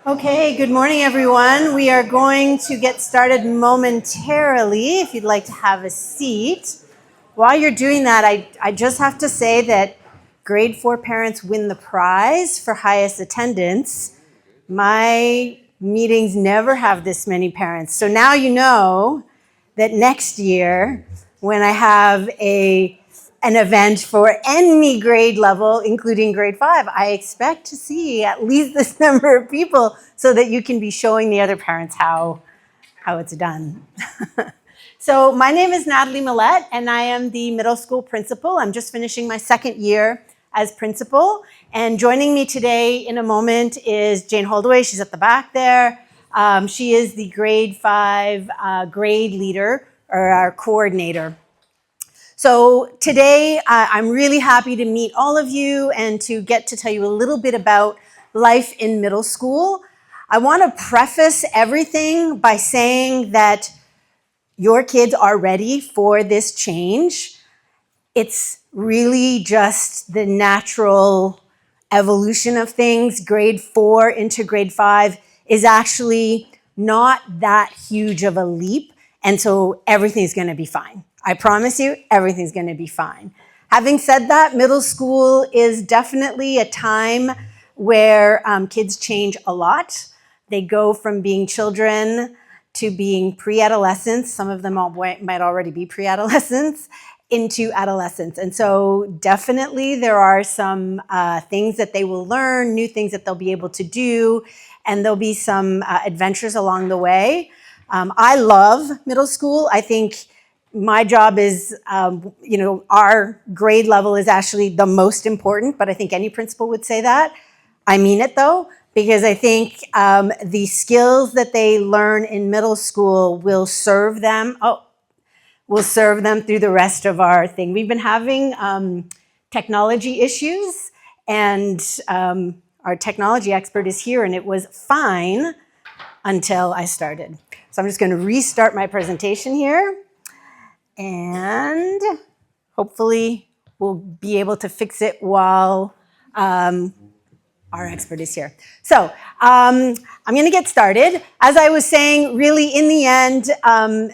Okay, good morning, everyone. We are going to get started momentarily. If you'd like to have a seat. While you're doing that, I just have to say that grade 4 parents win the prize for highest attendance. My meetings never have this many parents. So now you know that next year, when I have an event for any grade level, including grade 5, I expect to see at least this number of people so that you can be showing the other parents how it's done. So my name is Natalie Millette, and I am the middle school principal. I'm just finishing my second year as principal. And joining me today in a moment is Jane Holdaway. She's at the back there. She is the grade 5 grade leader, or our coordinator. So today, I'm really happy to meet all of you and to get to tell you a little bit about life in middle school. I want to preface everything by saying that your kids are ready for this change. It's really just the natural evolution of things. Grade 4 into grade 5 is actually not that huge of a leap, and so everything's going to be fine. I promise you, everything's going to be fine. Having said that, middle school is definitely a time where kids change a lot. They go from being children to being pre-adolescents. Some of them might already be pre-adolescents into adolescence. And so definitely there are some things that they will learn, new things that they'll be able to do, and there'll be some adventures along the way. I love middle school. I think my job is, our grade level is actually the most important, but I think any principal would say that. I mean it though, because I think the skills that they learn in middle school will serve them. We'll serve them through the rest of our thing. We've been having technology issues, and our technology expert is here, and it was fine until I started. So I'm just going to restart my presentation here, and hopefully we'll be able to fix it while our expert is here. So I'm going to get started. As I was saying, really in the end,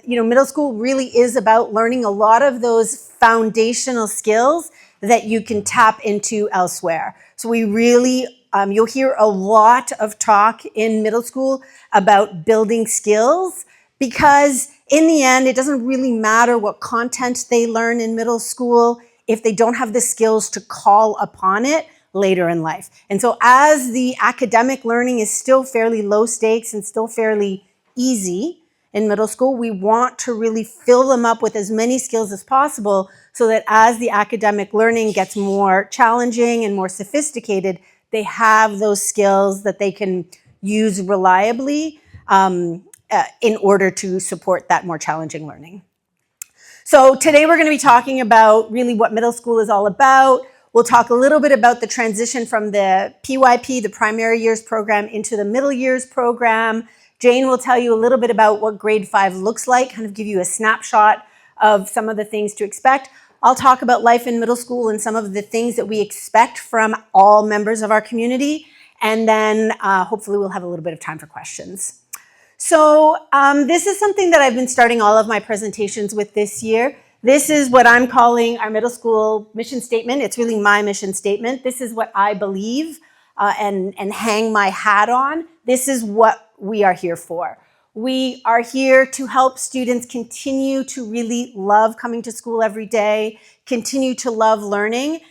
middle school really is about learning a lot of those foundational skills that you can tap into elsewhere. So we really, you'll hear a lot of talk in middle school about building skills, because in the end, it doesn't really matter what content they learn in middle school if they don't have the skills to call upon it later in life. And so as the academic learning is still fairly low stakes and still fairly easy in middle school, we want to really fill them up with as many skills as possible so that as the academic learning gets more challenging and more sophisticated, they have those skills that they can use reliably in order to support that more challenging learning. So today we're going to be talking about really what middle school is all about. We'll talk a little bit about the transition from the PYP, the primary years program, into the middle years program. Jane will tell you a little bit about what grade 5 looks like, kind of give you a snapshot of some of the things to expect. I'll talk about life in middle school and some of the things that we expect from all members of our community. And then hopefully we'll have a little bit of time for questions. So this is something that I've been starting all of my presentations with this year. This is what I'm calling our middle school mission statement. It's really my mission statement. This is what I believe and hang my hat on. This is what we are here for. We are here to help students continue to really love coming to school every day, continue to love learning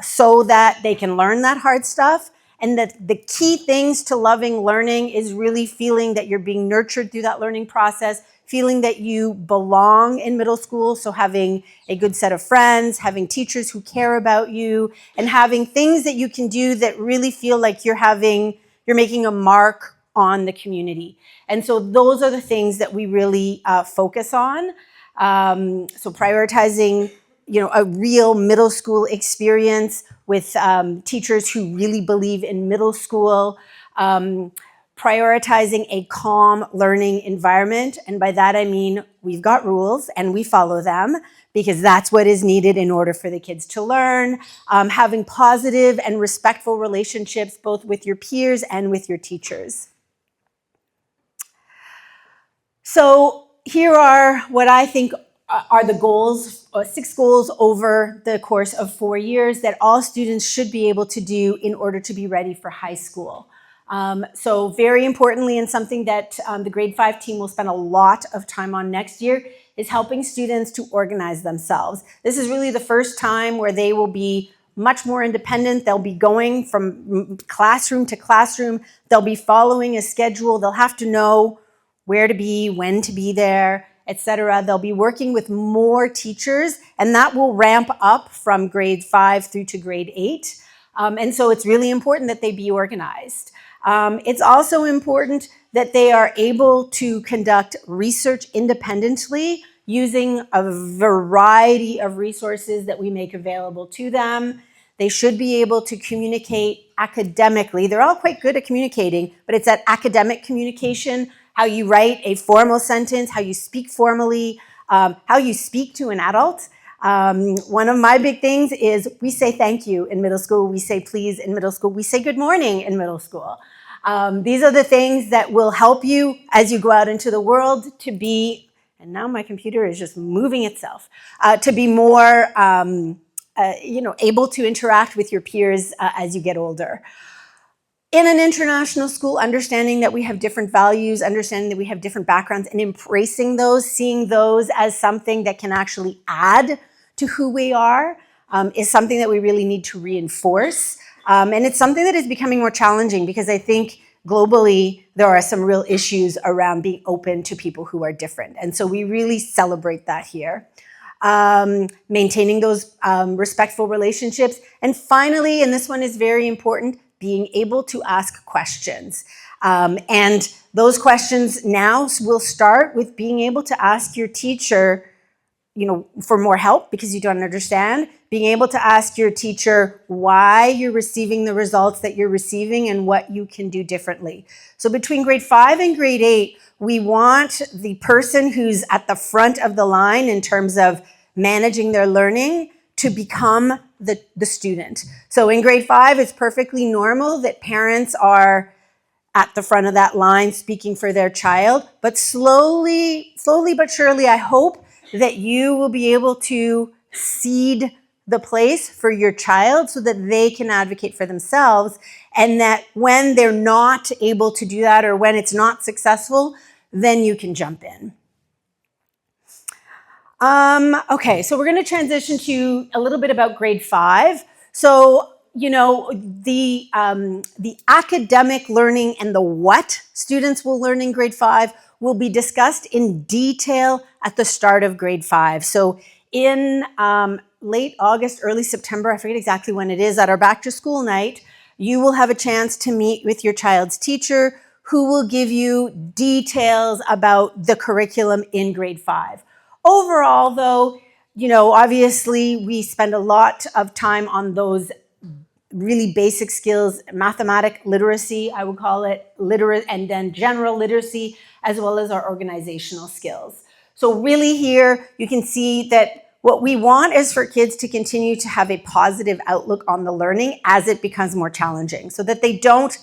so that they can learn that hard stuff. And that the key things to loving learning is really feeling that you're being nurtured through that learning process, feeling that you belong in middle school, so having a good set of friends, having teachers who care about you, and having things that you can do that really feel like you're making a mark on the community. And so those are the things that we really focus on. So prioritizing a real middle school experience with teachers who really believe in middle school, prioritizing a calm learning environment. And by that, I mean, we've got rules and we follow them, because that's what is needed in order for the kids to learn. Having positive and respectful relationships both with your peers and with your teachers. So here are what I think are the goals, 6 goals over the course of 4 years that all students should be able to do in order to be ready for high school. So very importantly, and something that the grade 5 team will spend a lot of time on next year, is helping students to organize themselves. This is really the first time where they will be much more independent. They'll be going from classroom to classroom. They'll be following a schedule. They'll have to know where to be, when to be there, etc. They'll be working with more teachers, and that will ramp up from grade 5 through to grade 8. And so it's really important that they be organized. It's also important that they are able to conduct research independently using a variety of resources that we make available to them. They should be able to communicate academically. They're all quite good at communicating, but it's that academic communication, how you write a formal sentence, how you speak formally, how you speak to an adult. One of my big things is we say thank you in middle school, we say please in middle school, we say good morning in middle school. These are the things that will help you as you go out into the world to be, and now my computer is just moving itself, to be more able to interact with your peers as you get older. In an international school, understanding that we have different values, understanding that we have different backgrounds, and embracing those, seeing those as something that can actually add to who we are, is something that we really need to reinforce. And it's something that is becoming more challenging because I think globally there are some real issues around being open to people who are different. And so we really celebrate that here. Maintaining those respectful relationships. And finally, and this one is very important, being able to ask questions. And those questions now will start with being able to ask your teacher, for more help because you don't understand, being able to ask your teacher why you're receiving the results that you're receiving and what you can do differently. So between grade 5 and grade 8, we want the person who's at the front of the line in terms of managing their learning to become the student. So in grade 5, it's perfectly normal that parents are at the front of that line speaking for their child, but slowly but surely, I hope that you will be able to cede the place for your child so that they can advocate for themselves, and that when they're not able to do that or when it's not successful, then you can jump in. Okay, so we're going to transition to a little bit about grade 5. So, the academic learning and the what students will learn in grade 5 will be discussed in detail at the start of grade 5. So in late August, early September, I forget exactly when it is, at our back to school night, you will have a chance to meet with your child's teacher who will give you details about the curriculum in grade 5. Overall, though, obviously we spend a lot of time on those really basic skills, mathematic literacy, I would call it, and then general literacy, as well as our organizational skills. So really here, you can see that what we want is for kids to continue to have a positive outlook on the learning as it becomes more challenging, so that they don't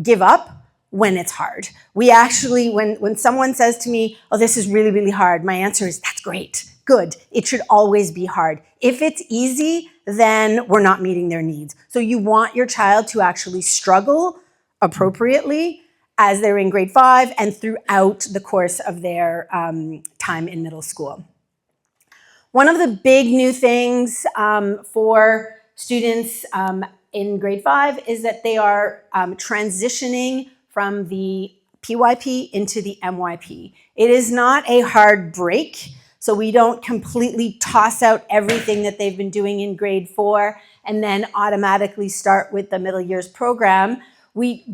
give up when it's hard. We actually, when someone says to me, oh, this is really, really hard, my answer is, that's great, good. It should always be hard. If it's easy, then we're not meeting their needs. So you want your child to actually struggle appropriately as they're in grade 5 and throughout the course of their time in middle school. One of the big new things for students in grade 5 is that they are transitioning from the PYP into the MYP. It is not a hard break, so we don't completely toss out everything that they've been doing in grade 4 and then automatically start with the middle years program. We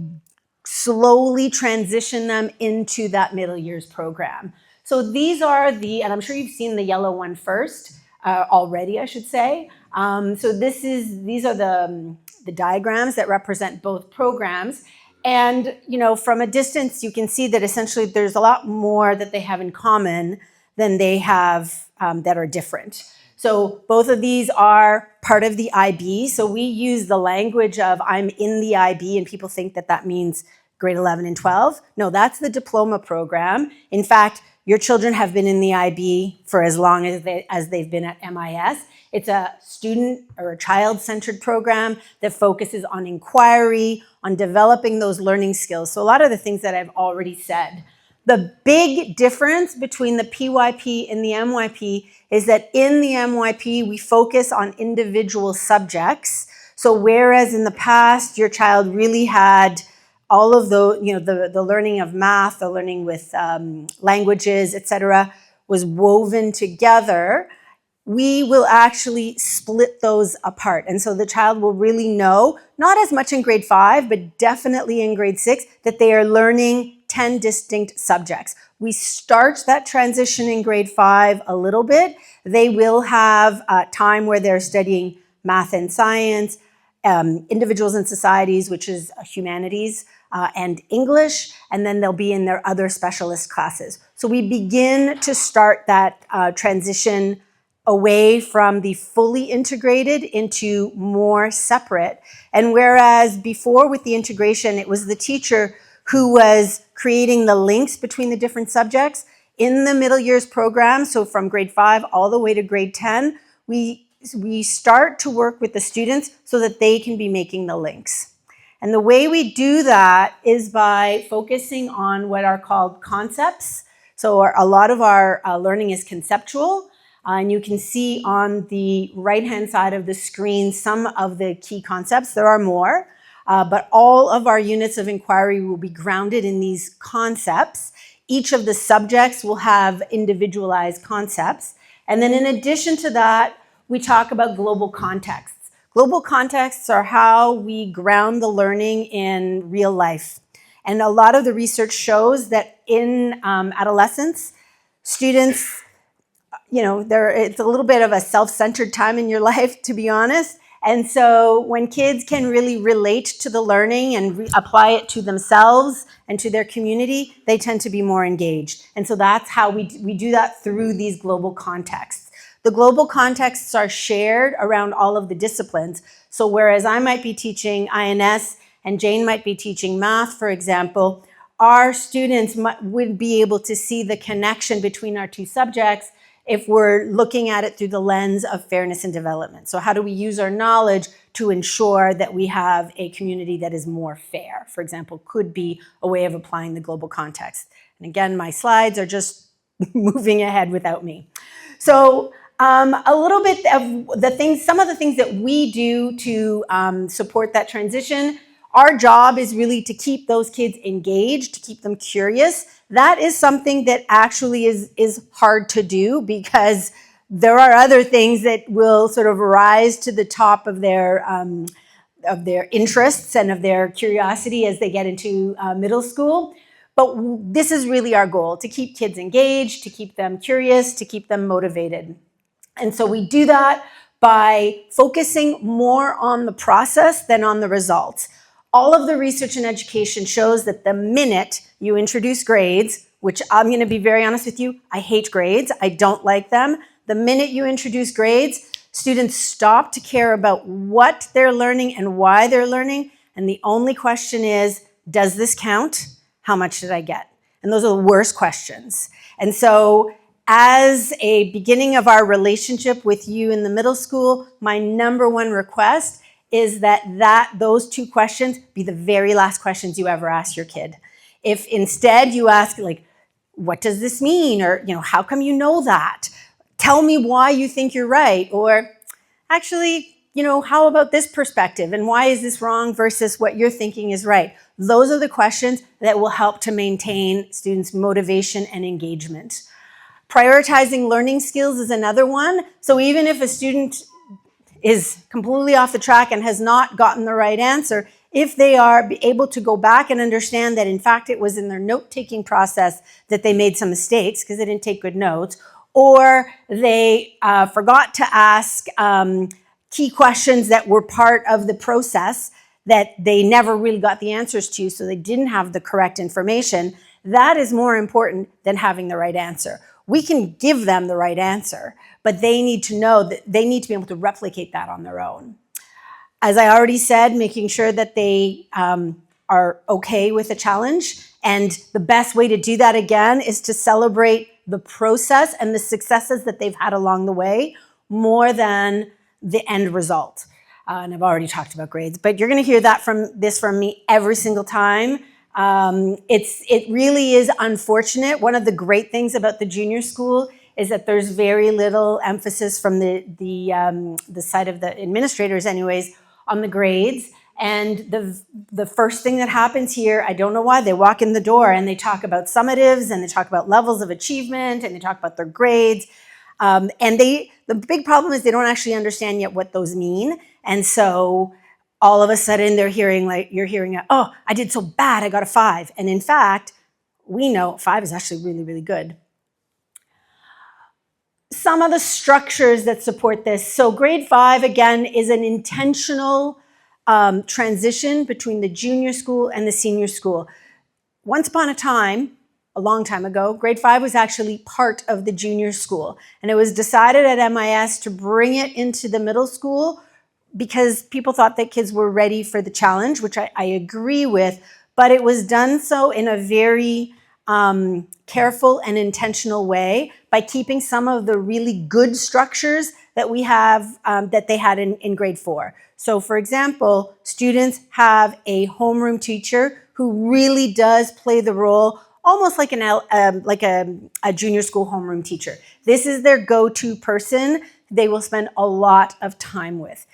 slowly transition them into that middle years program. So these are and I'm sure you've seen the yellow one first, already, I should say. So these are the diagrams that represent both programs. And, from a distance, you can see that essentially there's a lot more that they have in common than they have that are different. So both of these are part of the IB. So we use the language of I'm in the IB, and people think that that means grade 11 and 12. No, that's the diploma program. In fact, your children have been in the IB for as long as they've been at MIS. It's a student or a child-centered program that focuses on inquiry, on developing those learning skills. So a lot of the things that I've already said. The big difference between the PYP and the MYP is that in the MYP, we focus on individual subjects. So whereas in the past, your child really had all of the learning of math, the learning with languages, etc., was woven together, we will actually split those apart. And so the child will really know, not as much in grade 5, but definitely in grade 6, that they are learning 10 distinct subjects. We start that transition in grade 5 a little bit. They will have time where they're studying math and science, individuals and societies, which is humanities, and English, and then they'll be in their other specialist classes. So we begin to start that transition away from the fully integrated into more separate. And whereas before with the integration, it was the teacher who was creating the links between the different subjects, in the middle years program, so from grade 5 all the way to grade 10, we start to work with the students so that they can be making the links. And the way we do that is by focusing on what are called concepts. So a lot of our learning is conceptual. And you can see on the right-hand side of the screen some of the key concepts. There are more, but all of our units of inquiry will be grounded in these concepts. Each of the subjects will have individualized concepts. And then in addition to that, we talk about global contexts. Global contexts are how we ground the learning in real life. And a lot of the research shows that in adolescence, students, it's a little bit of a self-centered time in your life, to be honest. And so when kids can really relate to the learning and apply it to themselves and to their community, they tend to be more engaged. And so that's how we do that through these global contexts. The global contexts are shared around all of the disciplines. So whereas I might be teaching INS and Jane might be teaching math, for example, our students would be able to see the connection between our two subjects if we're looking at it through the lens of fairness and development. So how do we use our knowledge to ensure that we have a community that is more fair, for example, could be a way of applying the global context. And again, my slides are just moving ahead without me. So a little bit of the things, some of the things that we do to support that transition. Our job is really to keep those kids engaged, to keep them curious. That is something that actually is hard to do because there are other things that will sort of rise to the top of their interests and of their curiosity as they get into middle school. But this is really our goal, to keep kids engaged, to keep them curious, to keep them motivated. And so we do that by focusing more on the process than on the results. All of the research in education shows that the minute you introduce grades, which I'm going to be very honest with you, I hate grades, I don't like them. The minute you introduce grades, students stop to care about what they're learning and why they're learning. And the only question is, does this count? How much did I get? And those are the worst questions. And so as a beginning of our relationship with you in the middle school, my number one request is that those two questions be the very last questions you ever ask your kid. If instead you ask, like, what does this mean? Or, how come you know that? Tell me why you think you're right. Or actually, how about this perspective? And why is this wrong versus what you're thinking is right? Those are the questions that will help to maintain students' motivation and engagement. Prioritizing learning skills is another one. So even if a student is completely off the track and has not gotten the right answer, if they are able to go back and understand that in fact it was in their note-taking process that they made some mistakes because they didn't take good notes, or they forgot to ask key questions that were part of the process that they never really got the answers to, so they didn't have the correct information, that is more important than having the right answer. We can give them the right answer, but they need to know that they need to be able to replicate that on their own. As I already said, making sure that they are okay with the challenge. And the best way to do that, again, is to celebrate the process and the successes that they've had along the way more than the end result. And I've already talked about grades, but you're going to hear that from me every single time. It really is unfortunate. One of the great things about the junior school is that there's very little emphasis from the side of the administrators, anyways, on the grades. And the first thing that happens here, I don't know why, they walk in the door and they talk about summatives and they talk about levels of achievement and they talk about their grades. And the big problem is they don't actually understand yet what those mean. And so all of a sudden you're hearing, oh, I did so bad, I got a 5. And in fact, we know 5 is actually really, really good. Some of the structures that support this. So grade 5, again, is an intentional transition between the junior school and the senior school. Once upon a time, a long time ago, grade 5 was actually part of the junior school. And it was decided at MIS to bring it into the middle school because people thought that kids were ready for the challenge, which I agree with, but it was done so in a very careful and intentional way by keeping some of the really good structures that we have, that they had in grade 4. So for example, students have a homeroom teacher who really does play the role almost like a junior school homeroom teacher. This is their go-to person they will spend a lot of time with.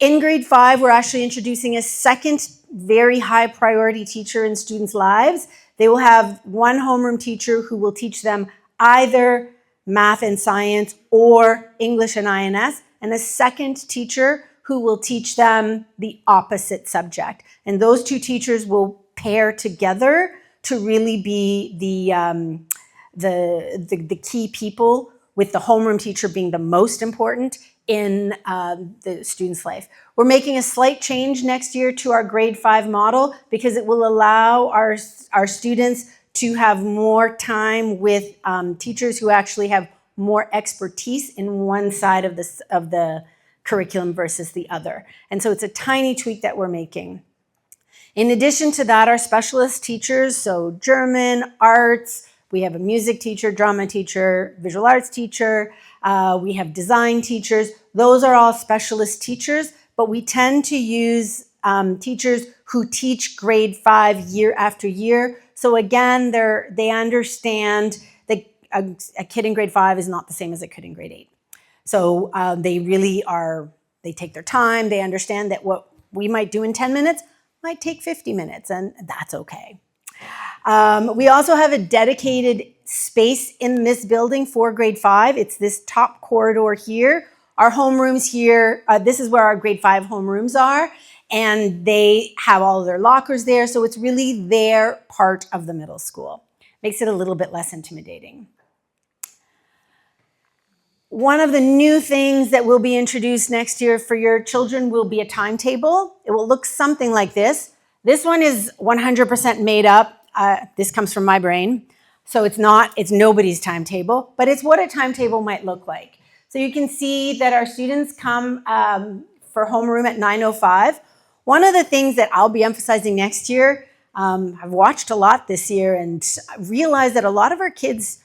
In grade 5, we're actually introducing a second very high priority teacher in students' lives. They will have one homeroom teacher who will teach them either math and science or English and INS, and a second teacher who will teach them the opposite subject. And those two teachers will pair together to really be the key people, with the homeroom teacher being the most important in the student's life. We're making a slight change next year to our grade 5 model because it will allow our students to have more time with teachers who actually have more expertise in one side of the curriculum versus the other. And so it's a tiny tweak that we're making. In addition to that, our specialist teachers, so German, arts, we have a music teacher, drama teacher, visual arts teacher, we have design teachers. Those are all specialist teachers, but we tend to use teachers who teach grade 5 year after year. So again, they understand that a kid in grade 5 is not the same as a kid in grade 8. So they take their time, they understand that what we might do in 10 minutes might take 50 minutes, and that's okay. We also have a dedicated space in this building for grade 5. It's this top corridor here. Our homerooms here, this is where our grade 5 homerooms are, and they have all of their lockers there, so it's really their part of the middle school. Makes it a little bit less intimidating. One of the new things that will be introduced next year for your children will be a timetable. It will look something like this. This one is 100% made up. This comes from my brain. So it's nobody's timetable, but it's what a timetable might look like. So you can see that our students come for homeroom at 9:05. One of the things that I'll be emphasizing next year, I've watched a lot this year and realized that a lot of our kids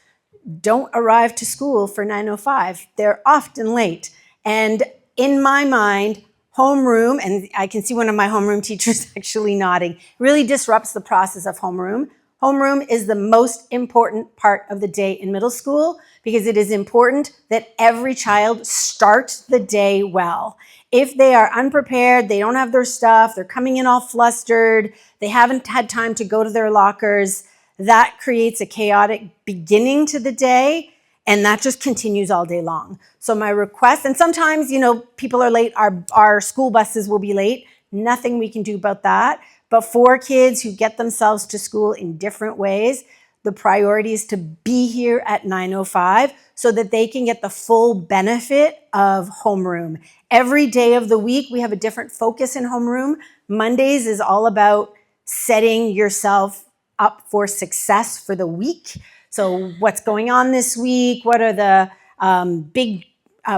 don't arrive to school for 9:05. They're often late. And in my mind, homeroom, and I can see one of my homeroom teachers actually nodding, really disrupts the process of homeroom. Homeroom is the most important part of the day in middle school because it is important that every child starts the day well. If they are unprepared, they don't have their stuff, they're coming in all flustered, they haven't had time to go to their lockers, that creates a chaotic beginning to the day, and that just continues all day long. So my request, and sometimes, people are late, our school buses will be late, nothing we can do about that. But for kids who get themselves to school in different ways, the priority is to be here at 9:05 so that they can get the full benefit of homeroom. Every day of the week, we have a different focus in homeroom. Mondays is all about setting yourself up for success for the week. So what's going on this week? What are the big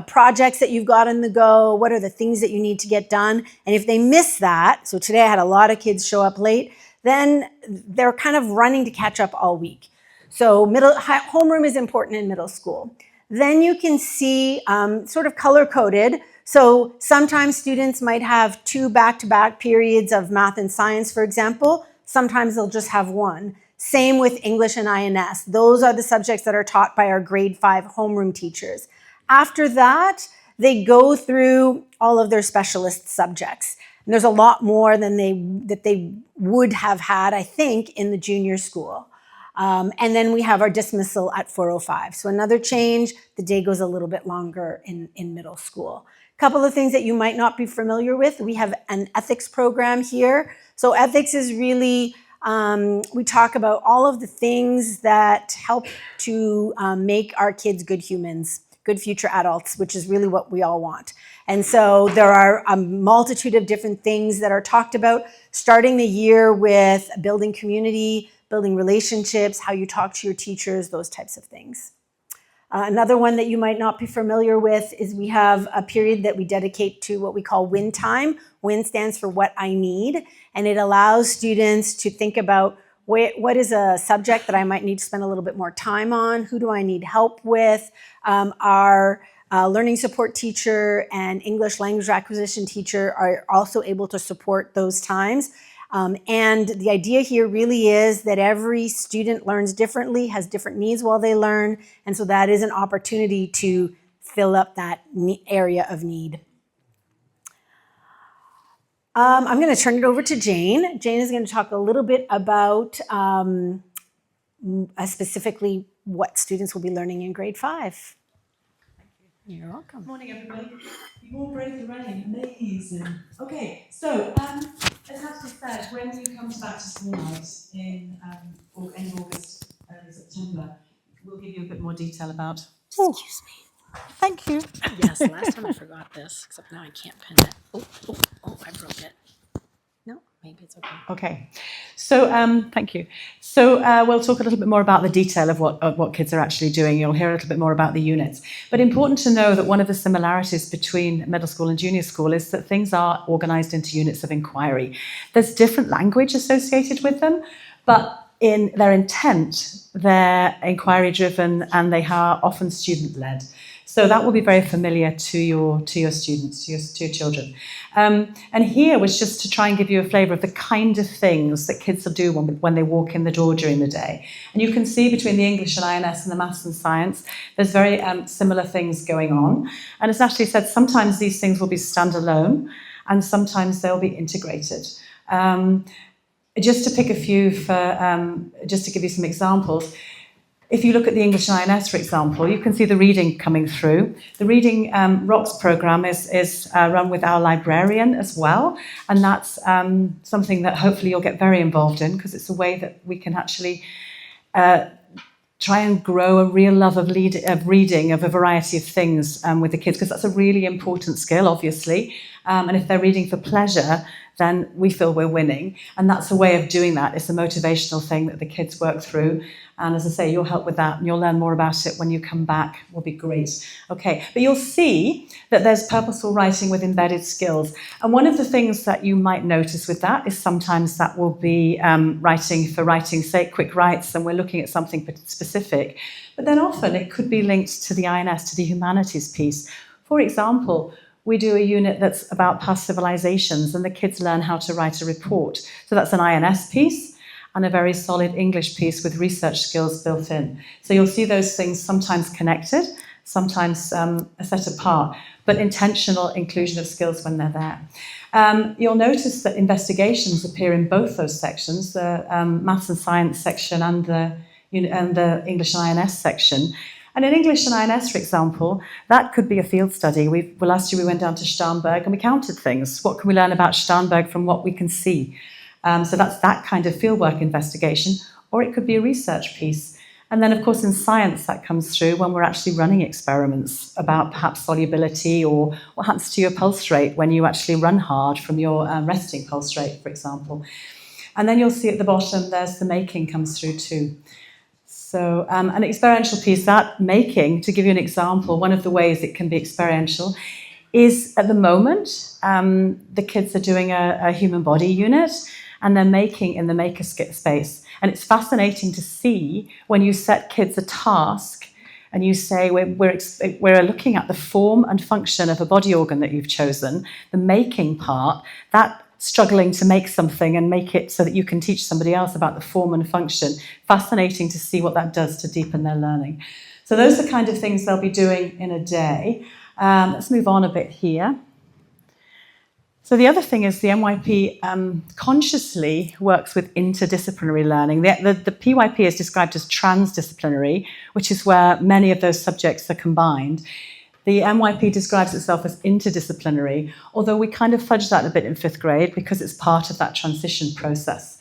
projects that you've got on the go? What are the things that you need to get done? And if they miss that, so today I had a lot of kids show up late, then they're kind of running to catch up all week. So homeroom is important in middle school. Then you can see sort of color-coded. So sometimes students might have 2 back-to-back periods of math and science, for example. Sometimes they'll just have 1. Same with English and INS. Those are the subjects that are taught by our grade 5 homeroom teachers. After that, they go through all of their specialist subjects. And there's a lot more than they would have had, I think, in the junior school. And then we have our dismissal at 4:05. So another change, the day goes a little bit longer in middle school. A couple of things that you might not be familiar with. We have an ethics program here. So ethics is really, we talk about all of the things that help to make our kids good humans, good future adults, which is really what we all want. And so there are a multitude of different things that are talked about, starting the year with building community, building relationships, how you talk to your teachers, those types of things. Another one that you might not be familiar with is we have a period that we dedicate to what we call WIN time. WIN stands for what I need, and it allows students to think about what is a subject that I might need to spend a little bit more time on, who do I need help with. Our learning support teacher and English language acquisition teacher are also able to support those times. And the idea here really is that every student learns differently, has different needs while they learn, and so that is an opportunity to fill up that area of need. I'm going to turn it over to Jane. Jane is going to talk a little bit about specifically what students will be learning in grade 5. You're welcome. Good morning, everybody. You all brave the rain. Amazing. Okay, so as Natalie said, when you come back to school night in end of August, early September, we'll give you a bit more detail about. Excuse me. Thank you. Yes, last time I forgot this, except now I can't pin it. Oh, I broke it. No, maybe it's okay. Okay, so thank you. So we'll talk a little bit more about the detail of what kids are actually doing. You'll hear a little bit more about the units. But important to know that one of the similarities between middle school and junior school is that things are organised into units of inquiry. There's different language associated with them, but in their intent, they're inquiry-driven and they are often student-led. So that will be very familiar to your students, to your children. And here was just to try and give you a flavour of the kind of things that kids will do when they walk in the door during the day. And you can see between the English and INS and the maths and science, there's very similar things going on. And as Natalie said, sometimes these things will be standalone and sometimes they'll be integrated. Just to pick a few just to give you some examples. If you look at the English and INS, for example, you can see the reading coming through. The Reading Rocks programme is run with our librarian as well, and that's something that hopefully you'll get very involved in because it's a way that we can actually try and grow a real love of reading of a variety of things with the kids, because that's a really important skill, obviously. And if they're reading for pleasure, then we feel we're winning. And that's a way of doing that. It's a motivational thing that the kids work through. And as I say, you'll help with that and you'll learn more about it when you come back. It will be great. Okay, but you'll see that there's purposeful writing with embedded skills. And one of the things that you might notice with that is sometimes that will be writing for writing's sake, quick writes, and we're looking at something specific. But then often it could be linked to the INS, to the humanities piece. For example, we do a unit that's about past civilizations and the kids learn how to write a report. So that's an INS piece and a very solid English piece with research skills built in. So you'll see those things sometimes connected, sometimes set apart, but intentional inclusion of skills when they're there. You'll notice that investigations appear in both those sections, the maths and science section and the English and INS section. And in English and INS, for example, that could be a field study. Last year we went down to Starnberg and we counted things. What can we learn about Starnberg from what we can see? So that's that kind of fieldwork investigation, or it could be a research piece. And then, of course, in science, that comes through when we're actually running experiments about perhaps solubility or what happens to your pulse rate when you actually run hard from your resting pulse rate, for example. And then you'll see at the bottom, there's the making comes through too. So an experiential piece, that making, to give you an example, one of the ways it can be experiential is at the moment, the kids are doing a human body unit and they're making in the maker space. And it's fascinating to see when you set kids a task and you say, we're looking at the form and function of a body organ that you've chosen, the making part, that struggling to make something and make it so that you can teach somebody else about the form and function. Fascinating to see what that does to deepen their learning. So those are the kind of things they'll be doing in a day. Let's move on a bit here. So the other thing is the MYP consciously works with interdisciplinary learning. The PYP is described as transdisciplinary, which is where many of those subjects are combined. The MYP describes itself as interdisciplinary, although we kind of fudge that a bit in 5th grade because it's part of that transition process.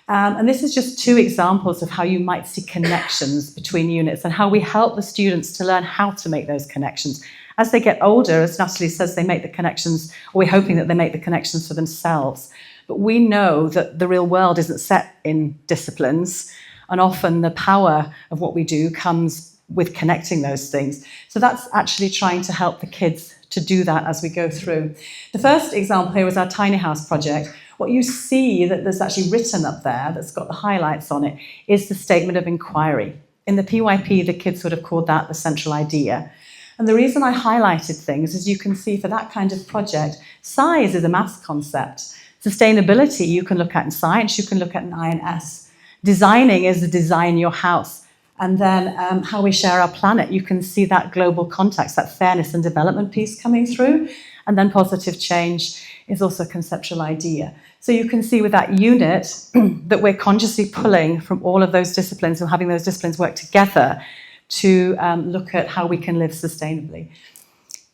And this is just 2 examples of how you might see connections between units and how we help the students to learn how to make those connections. As they get older, as Natalie says, they make the connections, or we're hoping that they make the connections for themselves. But we know that the real world isn't set in disciplines, and often the power of what we do comes with connecting those things. So that's actually trying to help the kids to do that as we go through. The first example here was our tiny house project. What you see that there's actually written up there that's got the highlights on it is the statement of inquiry. In the PYP, the kids would have called that the central idea. And the reason I highlighted things, as you can see, for that kind of project, size is a maths concept. Sustainability you can look at in science, you can look at in I&S. Designing is the design your house. And then how we share our planet, you can see that global context, that fairness and development piece coming through. And then positive change is also a conceptual idea. So you can see with that unit that we're consciously pulling from all of those disciplines and having those disciplines work together to look at how we can live sustainably.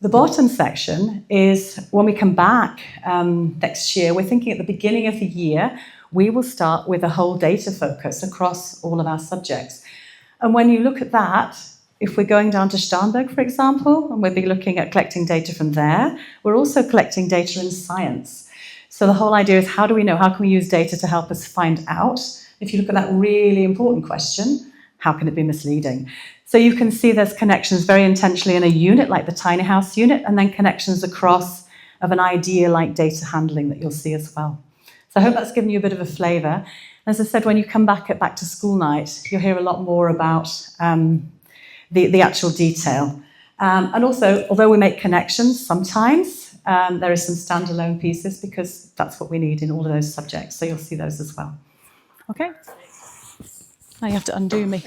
The bottom section is when we come back next year, we're thinking at the beginning of the year, we will start with a whole data focus across all of our subjects. And when you look at that, if we're going down to Starnberg, for example, and we'll be looking at collecting data from there, we're also collecting data in science. So the whole idea is how do we know, how can we use data to help us find out? If you look at that really important question, how can it be misleading? So you can see there's connections very intentionally in a unit like the tiny house unit, and then connections across of an idea like data handling that you'll see as well. So I hope that's given you a bit of a flavour. As I said, when you come back at back to school night, you'll hear a lot more about the actual detail. And also, although we make connections sometimes, there is some standalone pieces because that's what we need in all of those subjects. So you'll see those as well. Okay? Now you have to undo me.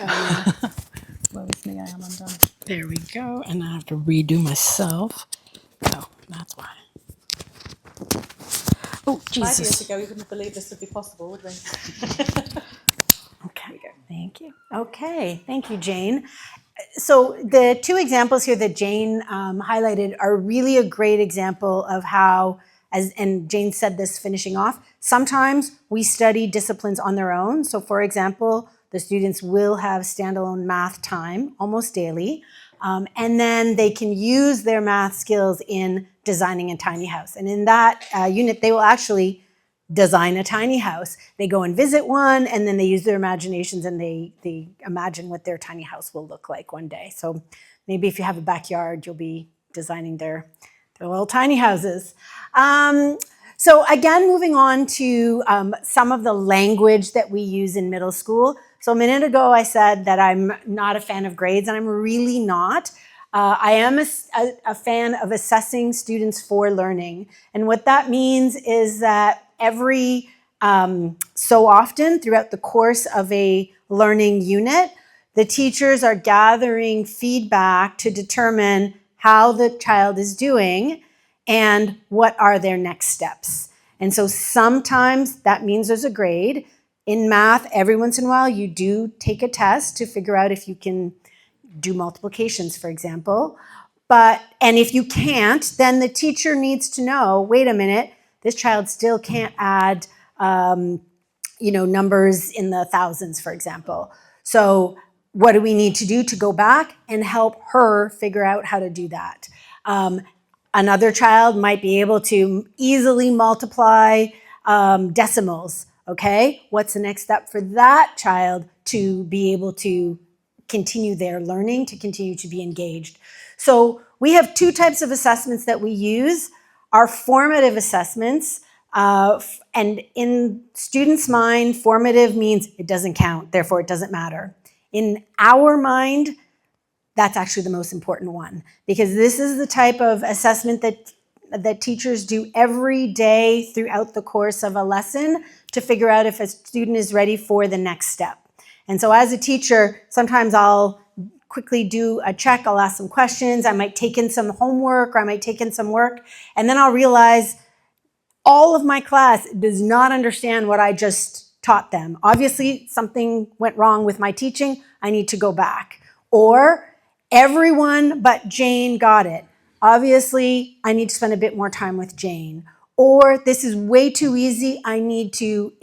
Woe is me, I am undone. There we go. And I have to redo myself. Oh, that's why. Oh, 5 years Jesus. ago, we wouldn't believe this would be possible, would we? Okay. Thank you. Okay, thank you, Jane. So the 2 examples here that Jane highlighted are really a great example of how, and Jane said this finishing off, sometimes we study disciplines on their own. So for example, the students will have standalone math time almost daily, and then they can use their math skills in designing a tiny house. And in that unit, they will actually design a tiny house. They go and visit one, and then they use their imaginations and they imagine what their tiny house will look like one day. So maybe if you have a backyard, you'll be designing their little tiny houses. So again, moving on to some of the language that we use in middle school. So a minute ago, I said that I'm not a fan of grades, and I'm really not. I am a fan of assessing students for learning. And what that means is that every so often throughout the course of a learning unit, the teachers are gathering feedback to determine how the child is doing and what are their next steps. And so sometimes that means there's a grade. In math, every once in a while, you do take a test to figure out if you can do multiplications, for example. And if you can't, then the teacher needs to know, wait a minute, this child still can't add numbers in the thousands, for example. So what do we need to do to go back and help her figure out how to do that? Another child might be able to easily multiply decimals. okay? What's the next step for that child to be able to continue their learning, to continue to be engaged? So we have two types of assessments that we use. Our formative assessments, and in students' mind, formative means it doesn't count, therefore it doesn't matter. In our mind, that's actually the most important one, because this is the type of assessment that teachers do every day throughout the course of a lesson to figure out if a student is ready for the next step. And so as a teacher, sometimes I'll quickly do a check, I'll ask some questions, I might take in some homework, or I might take in some work, and then I'll realize all of my class does not understand what I just taught them. Obviously, something went wrong with my teaching, I need to go back. Or everyone but Jane got it. Obviously, I need to spend a bit more time with Jane. Or this is way too easy, I need to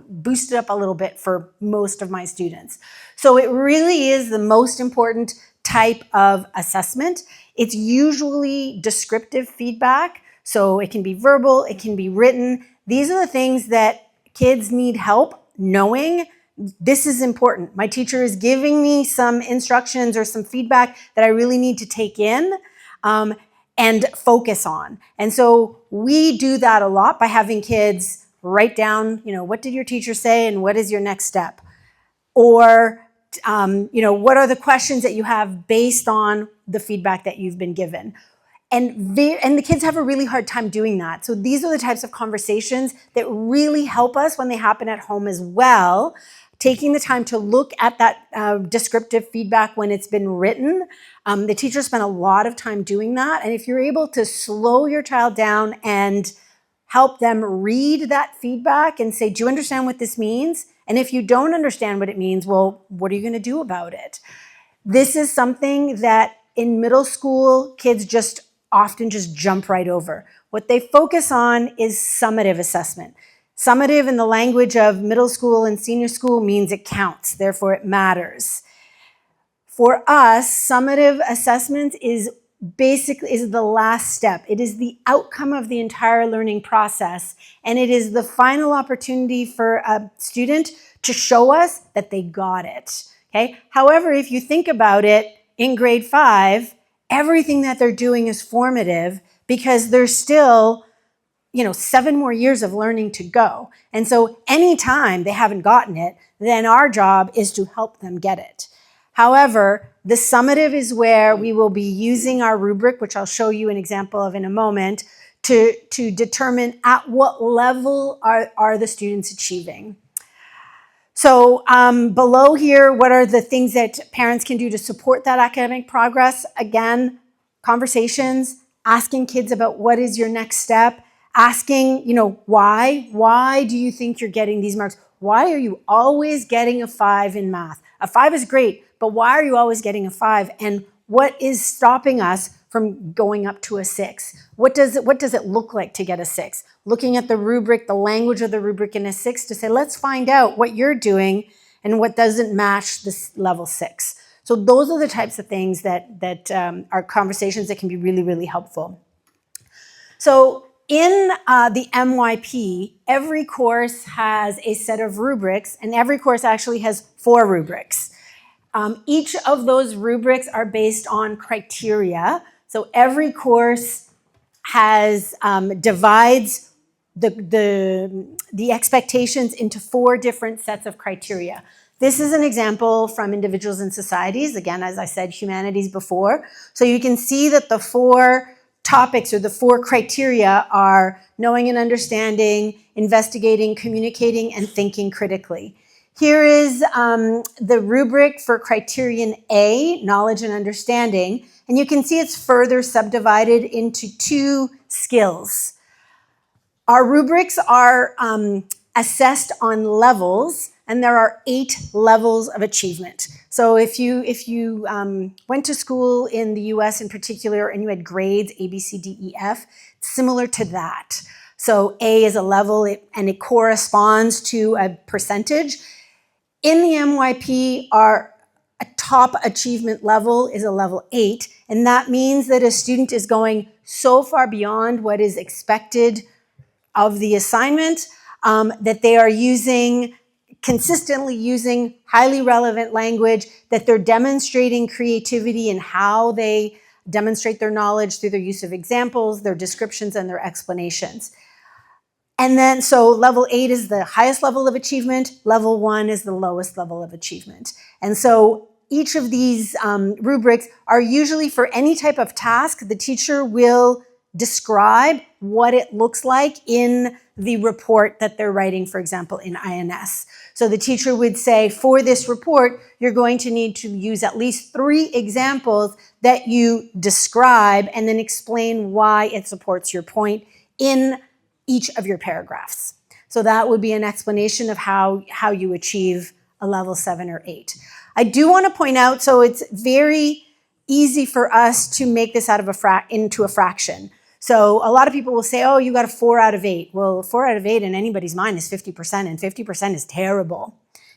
boost it up a little bit for most of my students. So it really is the most important type of assessment. It's usually descriptive feedback, so it can be verbal, it can be written. These are the things that kids need help knowing. This is important. My teacher is giving me some instructions or some feedback that I really need to take in and focus on. And so we do that a lot by having kids write down, what did your teacher say and what is your next step? Or, what are the questions that you have based on the feedback that you've been given? And the kids have a really hard time doing that. So these are the types of conversations that really help us when they happen at home as well. Taking the time to look at that descriptive feedback when it's been written. The teachers spend a lot of time doing that. And if you're able to slow your child down and help them read that feedback and say, do you understand what this means? And if you don't understand what it means, well, what are you going to do about it? This is something that in middle school, kids often jump right over. What they focus on is summative assessment. Summative in the language of middle school and senior school means it counts, therefore it matters. For us, summative assessment is the last step. It is the outcome of the entire learning process, and it is the final opportunity for a student to show us that they got it. Okay? However, if you think about it, in grade 5, everything that they're doing is formative because there's still 7 more years of learning to go. And so anytime they haven't gotten it, then our job is to help them get it. However, the summative is where we will be using our rubric, which I'll show you an example of in a moment, to determine at what level are the students achieving. So below here, what are the things that parents can do to support that academic progress? Again, conversations, asking kids about what is your next step, asking, why? Why do you think you're getting these marks? Why are you always getting a 5 in math? A 5 is great, but why are you always getting a 5? And what is stopping us from going up to a 6? What does it look like to get a 6? Looking at the rubric, the language of the rubric in a 6 to say, let's find out what you're doing and what doesn't match this level 6. So those are the types of things that are conversations that can be really, really helpful. So in the MYP, every course has a set of rubrics, and every course actually has 4 rubrics. Each of those rubrics are based on criteria. So every course divides the expectations into 4 different sets of criteria. This is an example from Individuals and Societies. Again, as I said, humanities before. So you can see that the 4 topics or the 4 criteria are knowing and understanding, investigating, communicating, and thinking critically. Here is the rubric for criterion A, knowledge and understanding, and you can see it's further subdivided into 2 skills. Our rubrics are assessed on levels, and there are 8 levels of achievement. So if you went to school in the US in particular and you had grades A, B, C, D, E, F, it's similar to that. So A is a level and it corresponds to a percentage. In the MYP, our top achievement level is a level 8, and that means that a student is going so far beyond what is expected of the assignment that they are consistently using highly relevant language, that they're demonstrating creativity in how they demonstrate their knowledge through their use of examples, their descriptions, and their explanations. And then, so level 8 is the highest level of achievement, level 1 is the lowest level of achievement. And so each of these rubrics are usually for any type of task. The teacher will describe what it looks like in the report that they're writing, for example, in INS. So the teacher would say, for this report, you're going to need to use at least 3 examples that you describe and then explain why it supports your point in each of your paragraphs. So that would be an explanation of how you achieve a level 7 or 8. I do want to point out, so it's very easy for us to make this out of into a fraction. So a lot of people will say, oh, you got a 4 out of 8. Well, 4 out of 8 in anybody's mind is 50%, and 50% is terrible.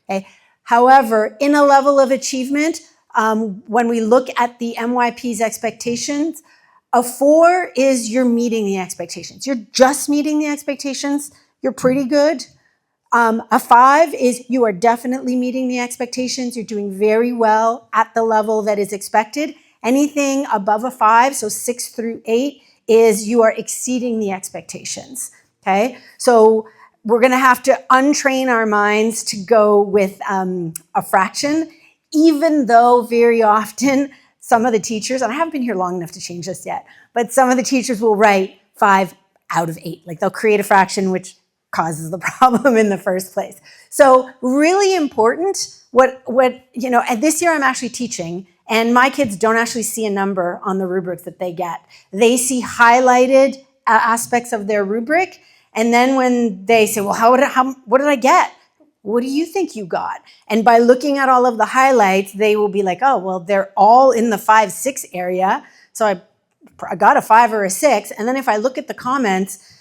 Okay? However, in a level of achievement, when we look at the MYP's expectations, a 4 is you're meeting the expectations. You're just meeting the expectations. You're pretty good. A 5 is you are definitely meeting the expectations. You're doing very well at the level that is expected. Anything above a 5, so 6 through 8, is you are exceeding the expectations, okay? So we're gonna have to untrain our minds to go with a fraction, even though very often some of the teachers, and I haven't been here long enough to change this yet, but some of the teachers will write 5 out of 8. Like they'll create a fraction which causes the problem in the first place. So really important, and this year I'm actually teaching, and my kids don't actually see a number on the rubric that they get. They see highlighted aspects of their rubric, and then when they say, well, what did I get? What do you think you got? And by looking at all of the highlights, they will be like, oh, well, they're all in the 5, 6 area, so I got a 5 or a 6, and then if I look at the comments,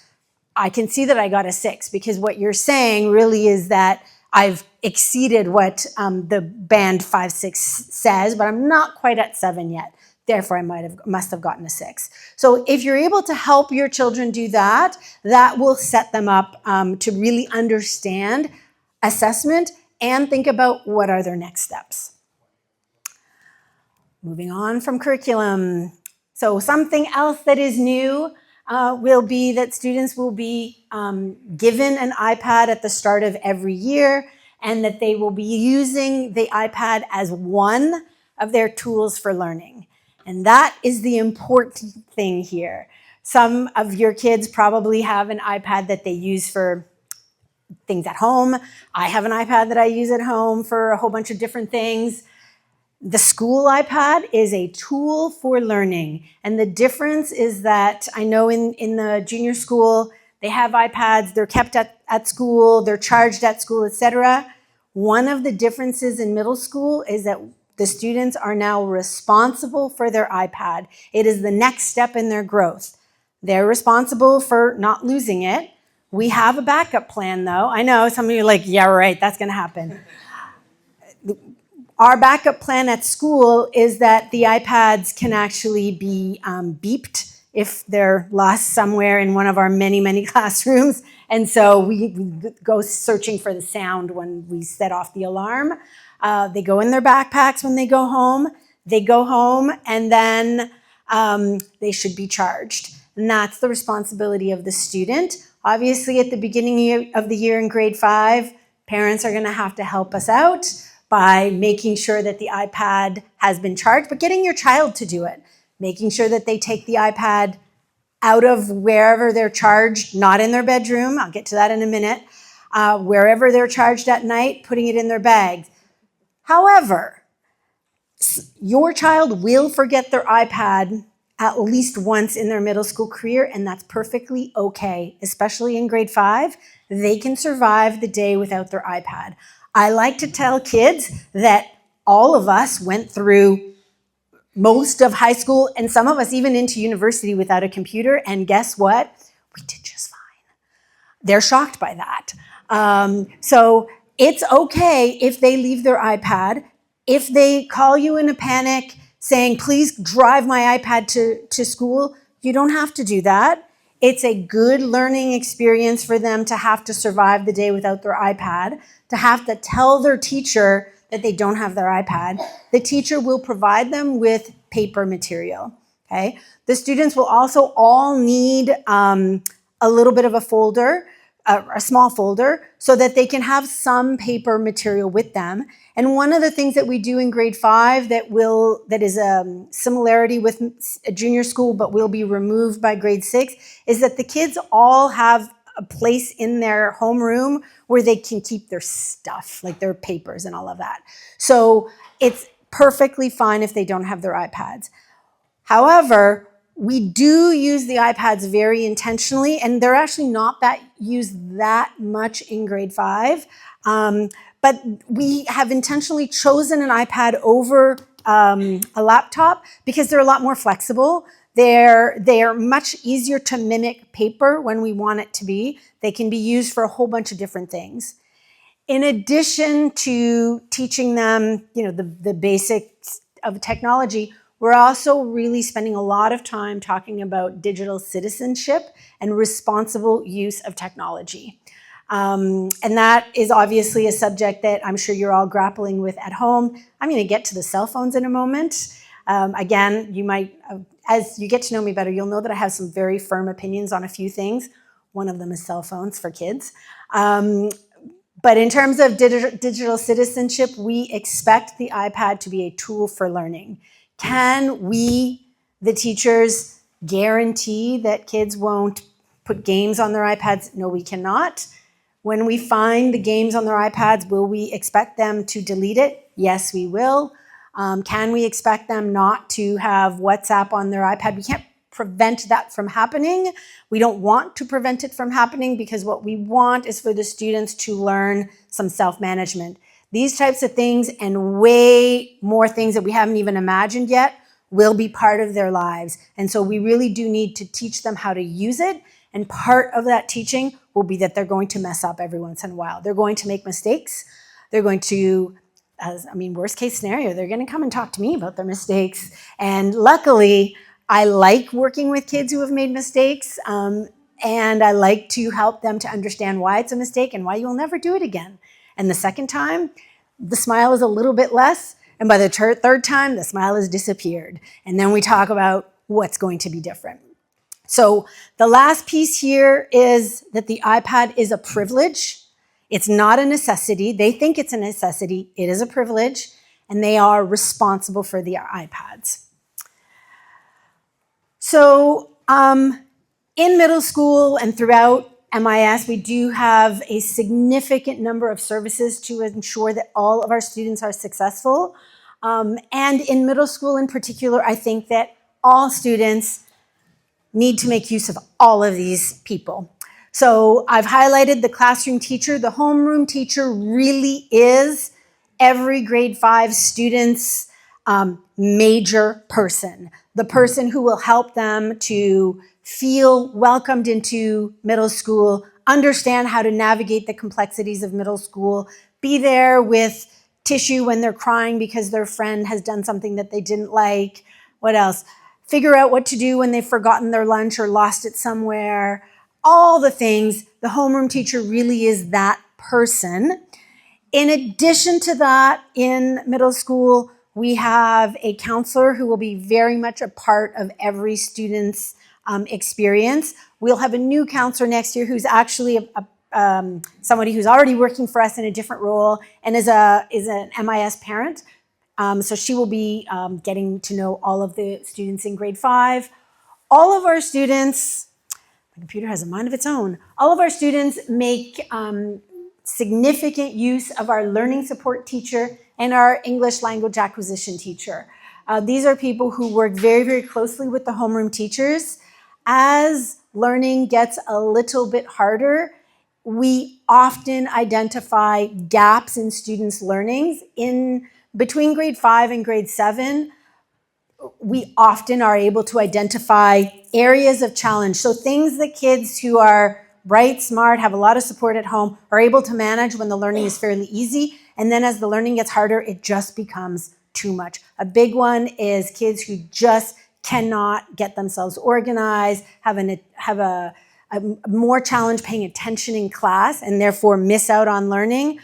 I can see that I got a 6, because what you're saying really is that I've exceeded what the band 5, 6 says, but I'm not quite at 7 yet. Therefore, I must have gotten a 6. So if you're able to help your children do that, that will set them up to really understand assessment and think about what are their next steps. Moving on from curriculum. So something else that is new will be that students will be given an iPad at the start of every year, and that they will be using the iPad as one of their tools for learning. And that is the important thing here. Some of your kids probably have an iPad that they use for things at home. I have an iPad that I use at home for a whole bunch of different things. The school iPad is a tool for learning. And the difference is that I know in the junior school, they have iPads, they're kept at school, they're charged at school, etc. One of the differences in middle school is that the students are now responsible for their iPad. It is the next step in their growth. They're responsible for not losing it. We have a backup plan though. I know some of you are like, yeah, right, that's gonna happen. Our backup plan at school is that the iPads can actually be beeped if they're lost somewhere in one of our many, many classrooms. And so we go searching for the sound when we set off the alarm. They go in their backpacks when they go home. They go home and then they should be charged. And that's the responsibility of the student. Obviously, at the beginning of the year in grade 5, parents are gonna have to help us out by making sure that the iPad has been charged, but getting your child to do it. Making sure that they take the iPad out of wherever they're charged, not in their bedroom, I'll get to that in a minute, wherever they're charged at night, putting it in their bags. However, your child will forget their iPad at least once in their middle school career, and that's perfectly okay, especially in grade 5. They can survive the day without their iPad. I like to tell kids that all of us went through most of high school, and some of us even into university without a computer, and guess what? We did just fine. They're shocked by that. So it's okay if they leave their iPad. If they call you in a panic saying, please drive my iPad to school, you don't have to do that. It's a good learning experience for them to have to survive the day without their iPad, to have to tell their teacher that they don't have their iPad. The teacher will provide them with paper material, okay? The students will also all need a little bit of a folder, a small folder, so that they can have some paper material with them. And one of the things that we do in grade 5 that is a similarity with a junior school but will be removed by grade 6 is that the kids all have a place in their homeroom where they can keep their stuff, like their papers and all of that. So it's perfectly fine if they don't have their iPads. However, we do use the iPads very intentionally, and they're actually not used that much in grade 5. But we have intentionally chosen an iPad over a laptop because they're a lot more flexible. They're much easier to mimic paper when we want it to be. They can be used for a whole bunch of different things. In addition to teaching them, the basics of technology, we're also really spending a lot of time talking about digital citizenship and responsible use of technology. And that is obviously a subject that I'm sure you're all grappling with at home. I'm going to get to the cell phones in a moment. Again, you might, as you get to know me better, you'll know that I have some very firm opinions on a few things. One of them is cell phones for kids. But in terms of digital citizenship, we expect the iPad to be a tool for learning. Can we, the teachers, guarantee that kids won't put games on their iPads? No, we cannot. When we find the games on their iPads, will we expect them to delete it? Yes, we will. Can we expect them not to have WhatsApp on their iPad? We can't prevent that from happening. We don't want to prevent it from happening because what we want is for the students to learn some self-management. These types of things and way more things that we haven't even imagined yet will be part of their lives. And so we really do need to teach them how to use it. And part of that teaching will be that they're going to mess up every once in a while. They're going to make mistakes. They're going to, worst case scenario, they're going to come and talk to me about their mistakes. And luckily, I like working with kids who have made mistakes. And I like to help them to understand why it's a mistake and why you'll never do it again. And the second time, the smile is a little bit less. And by the third time, the smile has disappeared. And then we talk about what's going to be different. So the last piece here is that the iPad is a privilege. It's not a necessity. They think it's a necessity. It is a privilege. And they are responsible for the iPads. So in middle school and throughout MIS, we do have a significant number of services to ensure that all of our students are successful. And in middle school in particular, I think that all students need to make use of all of these people. So I've highlighted the classroom teacher. The homeroom teacher really is every grade 5 student's major person, the person who will help them to feel welcomed into middle school, understand how to navigate the complexities of middle school, be there with tissue when they're crying because their friend has done something that they didn't like. What else? Figure out what to do when they've forgotten their lunch or lost it somewhere. All the things. The homeroom teacher really is that person. In addition to that, in middle school, we have a counselor who will be very much a part of every student's experience. We'll have a new counselor next year who's actually somebody who's already working for us in a different role and is an MIS parent. So she will be getting to know all of the students in grade 5. All of our students, my computer has a mind of its own, all of our students make significant use of our learning support teacher and our English language acquisition teacher. These are people who work very, very closely with the homeroom teachers. As learning gets a little bit harder, we often identify gaps in students' learnings. In between grade 5 and grade 7, we often are able to identify areas of challenge. So things that kids who are bright, smart, have a lot of support at home are able to manage when the learning is fairly easy. And then as the learning gets harder, it just becomes too much. A big one is kids who just cannot get themselves organized, have a more challenge paying attention in class, and therefore miss out on learning.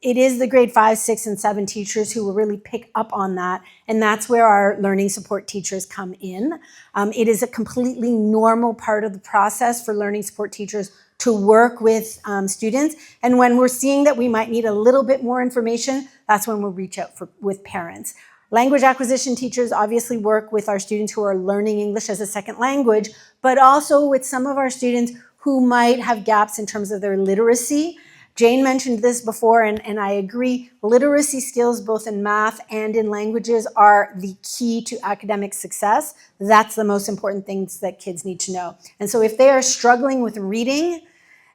It is the grade 5, 6, and 7 teachers who will really pick up on that, and that's where our learning support teachers come in. It is a completely normal part of the process for learning support teachers to work with students, and when we're seeing that we might need a little bit more information, that's when we'll reach out with parents. Language acquisition teachers obviously work with our students who are learning English as a second language, but also with some of our students who might have gaps in terms of their literacy. Jane mentioned this before, and I agree. Literacy skills, both in math and in languages, are the key to academic success. That's the most important things that kids need to know. And so if they are struggling with reading,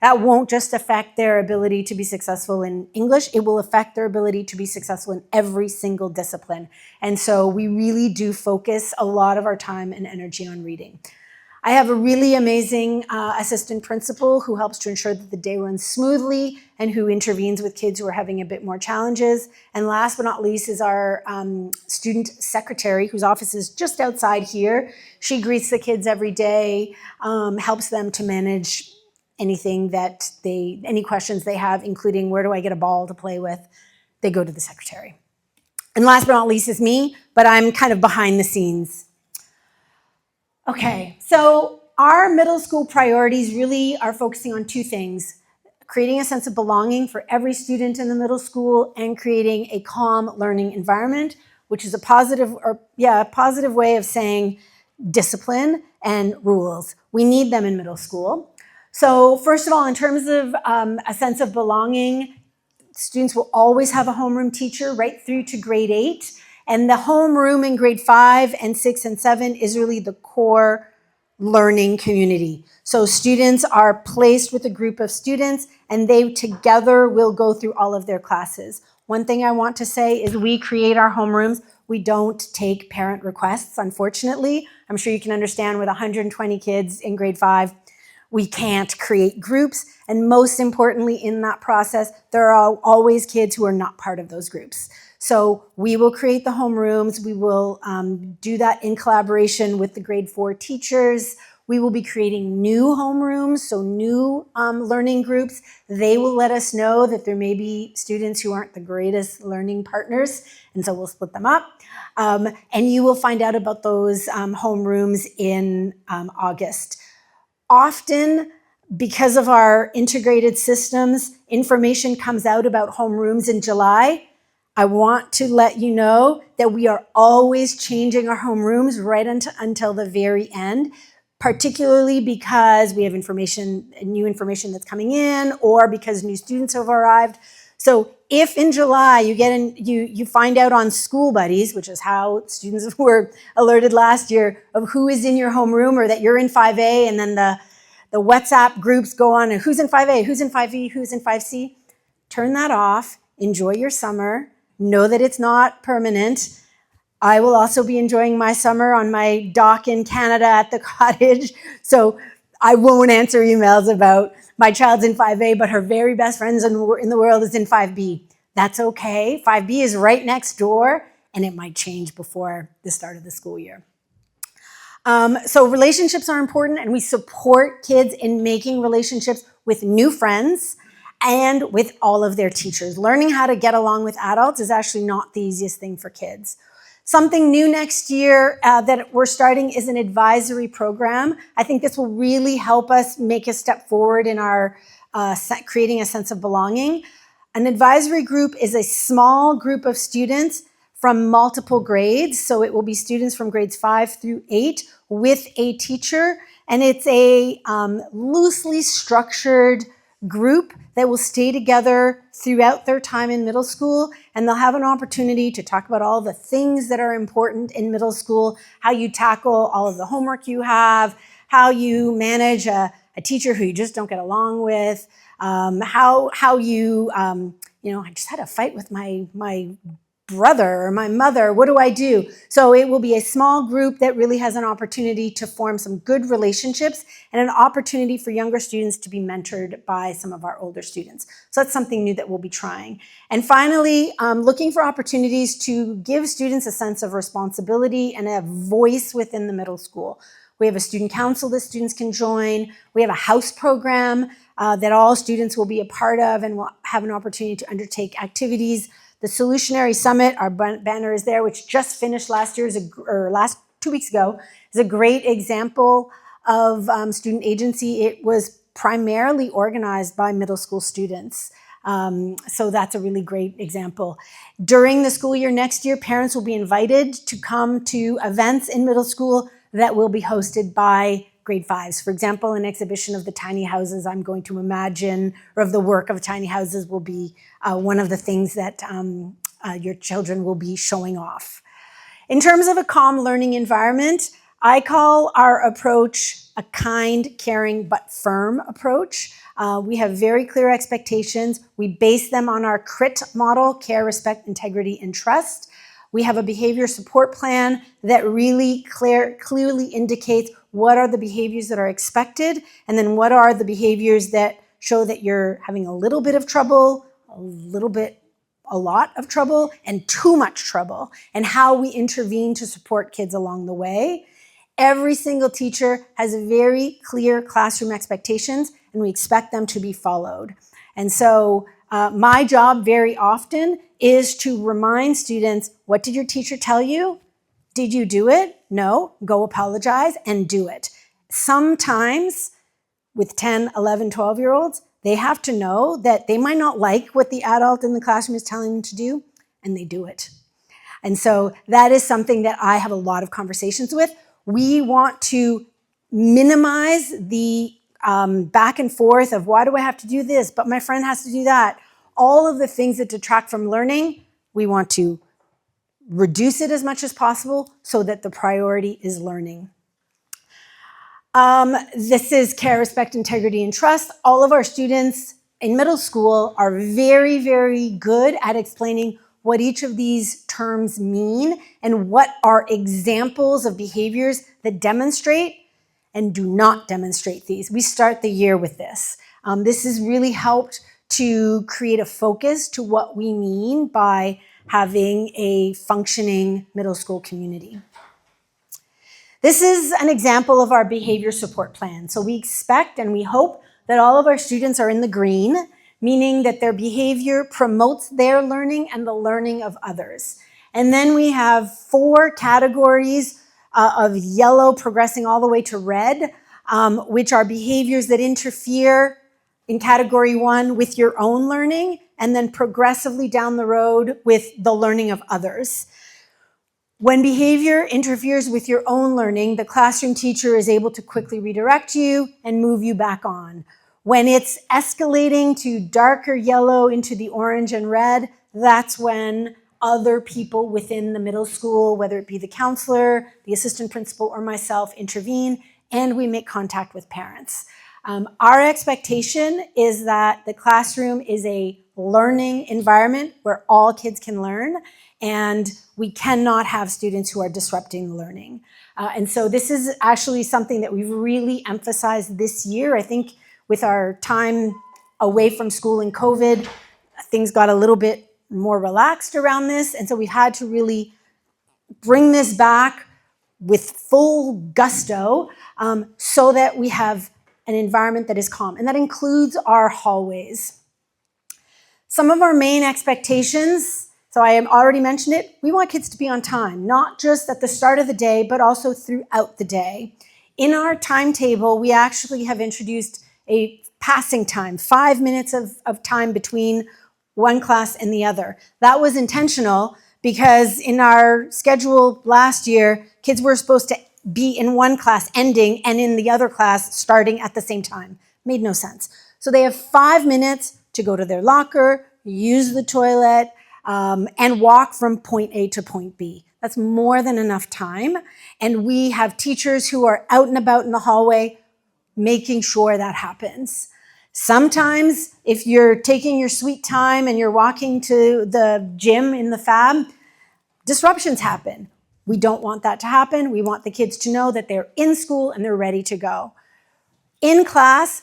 that won't just affect their ability to be successful in English, it will affect their ability to be successful in every single discipline. And so we really do focus a lot of our time and energy on reading. I have a really amazing assistant principal who helps to ensure that the day runs smoothly and who intervenes with kids who are having a bit more challenges. And last but not least is our student secretary, whose office is just outside here. She greets the kids every day, helps them to manage any questions they have, including where do I get a ball to play with, they go to the secretary. And last but not least is me, but I'm kind of behind the scenes. Okay, so our middle school priorities really are focusing on two things: creating a sense of belonging for every student in the middle school and creating a calm learning environment, which is a positive way of saying discipline and rules. We need them in middle school. So first of all, in terms of a sense of belonging, students will always have a homeroom teacher right through to grade 8. And the homeroom in grade 5 and 6 and 7 is really the core learning community. So students are placed with a group of students and they together will go through all of their classes. One thing I want to say is we create our homerooms. We don't take parent requests, unfortunately. I'm sure you can understand with 120 kids in grade 5, we can't create groups. And most importantly in that process, there are always kids who are not part of those groups. So we will create the homerooms. We will do that in collaboration with the grade 4 teachers. We will be creating new homerooms, so new learning groups. They will let us know that there may be students who aren't the greatest learning partners, and so we'll split them up. And you will find out about those homerooms in August. Often, because of our integrated systems, information comes out about homerooms in July. I want to let you know that we are always changing our homerooms right until the very end, particularly because we have new information that's coming in, or because new students have arrived. So if in July you find out on School Buddies, which is how students were alerted last year of who is in your homeroom, or that you're in 5A, and then the WhatsApp groups go on and who's in 5A, who's in 5E, who's in 5C, turn that off, enjoy your summer. Know that it's not permanent. I will also be enjoying my summer on my dock in Canada at the cottage. So I won't answer emails about my child's in 5A, but her very best friends in the world is in 5B. That's okay. 5B is right next door, and it might change before the start of the school year. So relationships are important, and we support kids in making relationships with new friends and with all of their teachers. Learning how to get along with adults is actually not the easiest thing for kids. Something new next year that we're starting is an advisory program. I think this will really help us make a step forward in our creating a sense of belonging. An advisory group is a small group of students from multiple grades. So it will be students from grades 5 through 8 with a teacher. And it's a loosely structured group that will stay together throughout their time in middle school, and they'll have an opportunity to talk about all the things that are important in middle school, how you tackle all of the homework you have, how you manage a teacher who you just don't get along with, how you, I just had a fight with my brother or my mother? What do I do? So it will be a small group that really has an opportunity to form some good relationships and an opportunity for younger students to be mentored by some of our older students. So that's something new that we'll be trying. And finally, looking for opportunities to give students a sense of responsibility and a voice within the middle school. We have a student council that students can join. We have a house program that all students will be a part of and will have an opportunity to undertake activities. The Solutionary Summit, our banner is there, which just finished last 2 weeks ago, is a great example of student agency. It was primarily organized by middle school students. So that's a really great example. During the school year next year, parents will be invited to come to events in middle school that will be hosted by grade 5s. For example, an exhibition of the tiny houses I'm going to imagine, or of the work of tiny houses, will be one of the things that your children will be showing off. In terms of a calm learning environment, I call our approach a kind, caring, but firm approach. We have very clear expectations. We base them on our CRIT model: care, respect, integrity, and trust. We have a behavior support plan that really clearly indicates what are the behaviors that are expected, and then what are the behaviors that show that you're having a little bit of trouble, a lot of trouble, and too much trouble, and how we intervene to support kids along the way. Every single teacher has very clear classroom expectations, and we expect them to be followed. And so my job very often is to remind students, what did your teacher tell you? Did you do it? No. Go apologize and do it. Sometimes with 10, 11, 12-year-olds, they have to know that they might not like what the adult in the classroom is telling them to do, and they do it. And so that is something that I have a lot of conversations with. We want to minimize the back and forth of, why do I have to do this, but my friend has to do that. All of the things that detract from learning, we want to reduce it as much as possible so that the priority is learning. This is care, respect, integrity, and trust. All of our students in middle school are very, very good at explaining what each of these terms mean and what are examples of behaviors that demonstrate and do not demonstrate these. We start the year with this. This has really helped to create a focus to what we mean by having a functioning middle school community. This is an example of our behavior support plan. So we expect and we hope that all of our students are in the green, meaning that their behavior promotes their learning and the learning of others. And then we have 4 categories of yellow progressing all the way to red, which are behaviors that interfere in category 1 with your own learning, and then progressively down the road with the learning of others. When behavior interferes with your own learning, the classroom teacher is able to quickly redirect you and move you back on. When it's escalating to darker yellow into the orange and red, that's when other people within the middle school, whether it be the counselor, the assistant principal, or myself, intervene, and we make contact with parents. Our expectation is that the classroom is a learning environment where all kids can learn, and we cannot have students who are disrupting learning. And so this is actually something that we've really emphasized this year. I think with our time away from school in COVID, things got a little bit more relaxed around this, and so we've had to really bring this back with full gusto so that we have an environment that is calm, and that includes our hallways. Some of our main expectations, so I have already mentioned it, we want kids to be on time, not just at the start of the day, but also throughout the day. In our timetable, we actually have introduced a passing time, 5 minutes of time between one class and the other. That was intentional because in our schedule last year, kids were supposed to be in one class ending and in the other class starting at the same time. Made no sense. So they have 5 minutes to go to their locker, use the toilet, and walk from point A to point B. That's more than enough time. And we have teachers who are out and about in the hallway making sure that happens. Sometimes if you're taking your sweet time and you're walking to the gym in the fab, disruptions happen. We don't want that to happen. We want the kids to know that they're in school and they're ready to go. In class,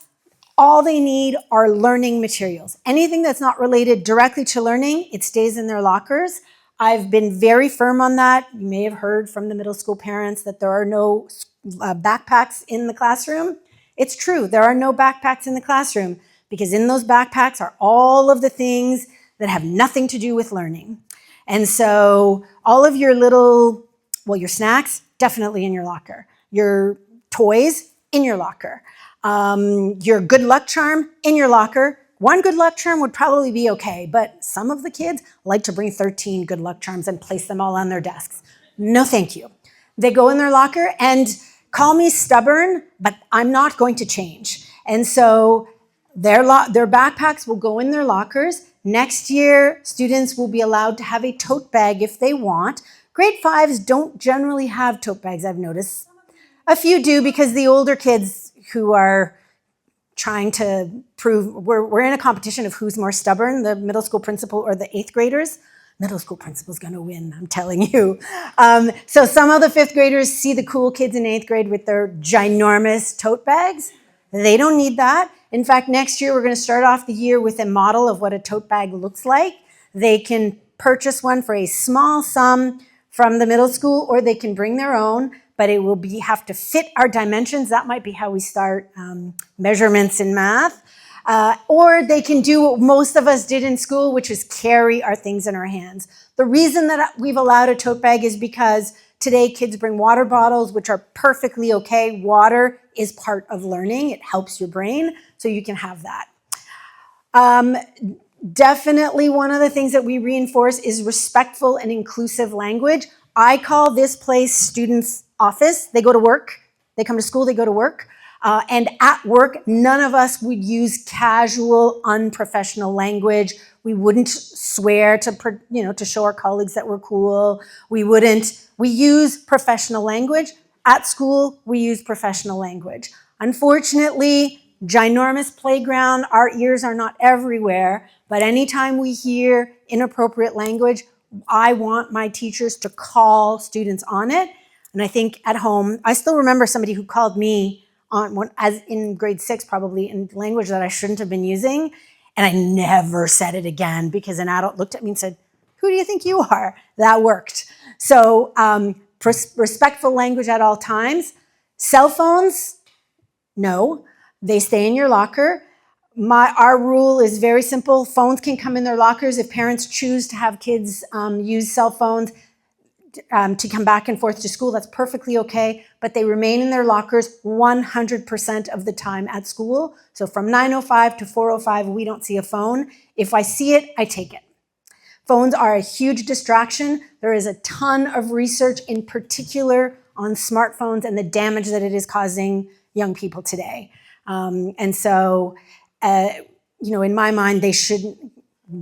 all they need are learning materials. Anything that's not related directly to learning, it stays in their lockers. I've been very firm on that. You may have heard from the middle school parents that there are no backpacks in the classroom. It's true, there are no backpacks in the classroom because in those backpacks are all of the things that have nothing to do with learning. And so all of your your snacks, definitely in your locker. Your toys, in your locker. Your good luck charm, in your locker. One good luck charm would probably be okay, but some of the kids like to bring 13 good luck charms and place them all on their desks. No, thank you. They go in their locker, and call me stubborn, but I'm not going to change. And so their backpacks will go in their lockers. Next year, students will be allowed to have a tote bag if they want. Grade 5s don't generally have tote bags, I've noticed. A few do because the older kids who are trying to prove, we're in a competition of who's more stubborn, the middle school principal or the 8th graders. Middle school principal's gonna win, I'm telling you. So some of the 5th graders see the cool kids in 8th grade with their ginormous tote bags. They don't need that. In fact, next year we're gonna start off the year with a model of what a tote bag looks like. They can purchase one for a small sum from the middle school, or they can bring their own, but it will have to fit our dimensions. That might be how we start measurements in math. Or they can do what most of us did in school, which is carry our things in our hands. The reason that we've allowed a tote bag is because today kids bring water bottles, which are perfectly okay. Water is part of learning. It helps your brain, so you can have that. Definitely one of the things that we reinforce is respectful and inclusive language. I call this place students' office. They go to work. They come to school, they go to work. And at work, none of us would use casual, unprofessional language. We wouldn't swear to show our colleagues that we're cool. We use professional language. At school, we use professional language. Unfortunately, ginormous playground, our ears are not everywhere, but anytime we hear inappropriate language, I want my teachers to call students on it. And I think at home, I still remember somebody who called me as in grade 6 probably, in language that I shouldn't have been using. And I never said it again because an adult looked at me and said, "Who do you think you are?" That worked. So respectful language at all times. Cell phones, no, they stay in your locker. Our rule is very simple. Phones can come in their lockers. If parents choose to have kids use cell phones to come back and forth to school, that's perfectly okay, but they remain in their lockers 100% of the time at school. So from 9:05 to 4:05, we don't see a phone. If I see it, I take it. Phones are a huge distraction. There is a ton of research in particular on smartphones and the damage that it is causing young people today. And so, in my mind, they shouldn't,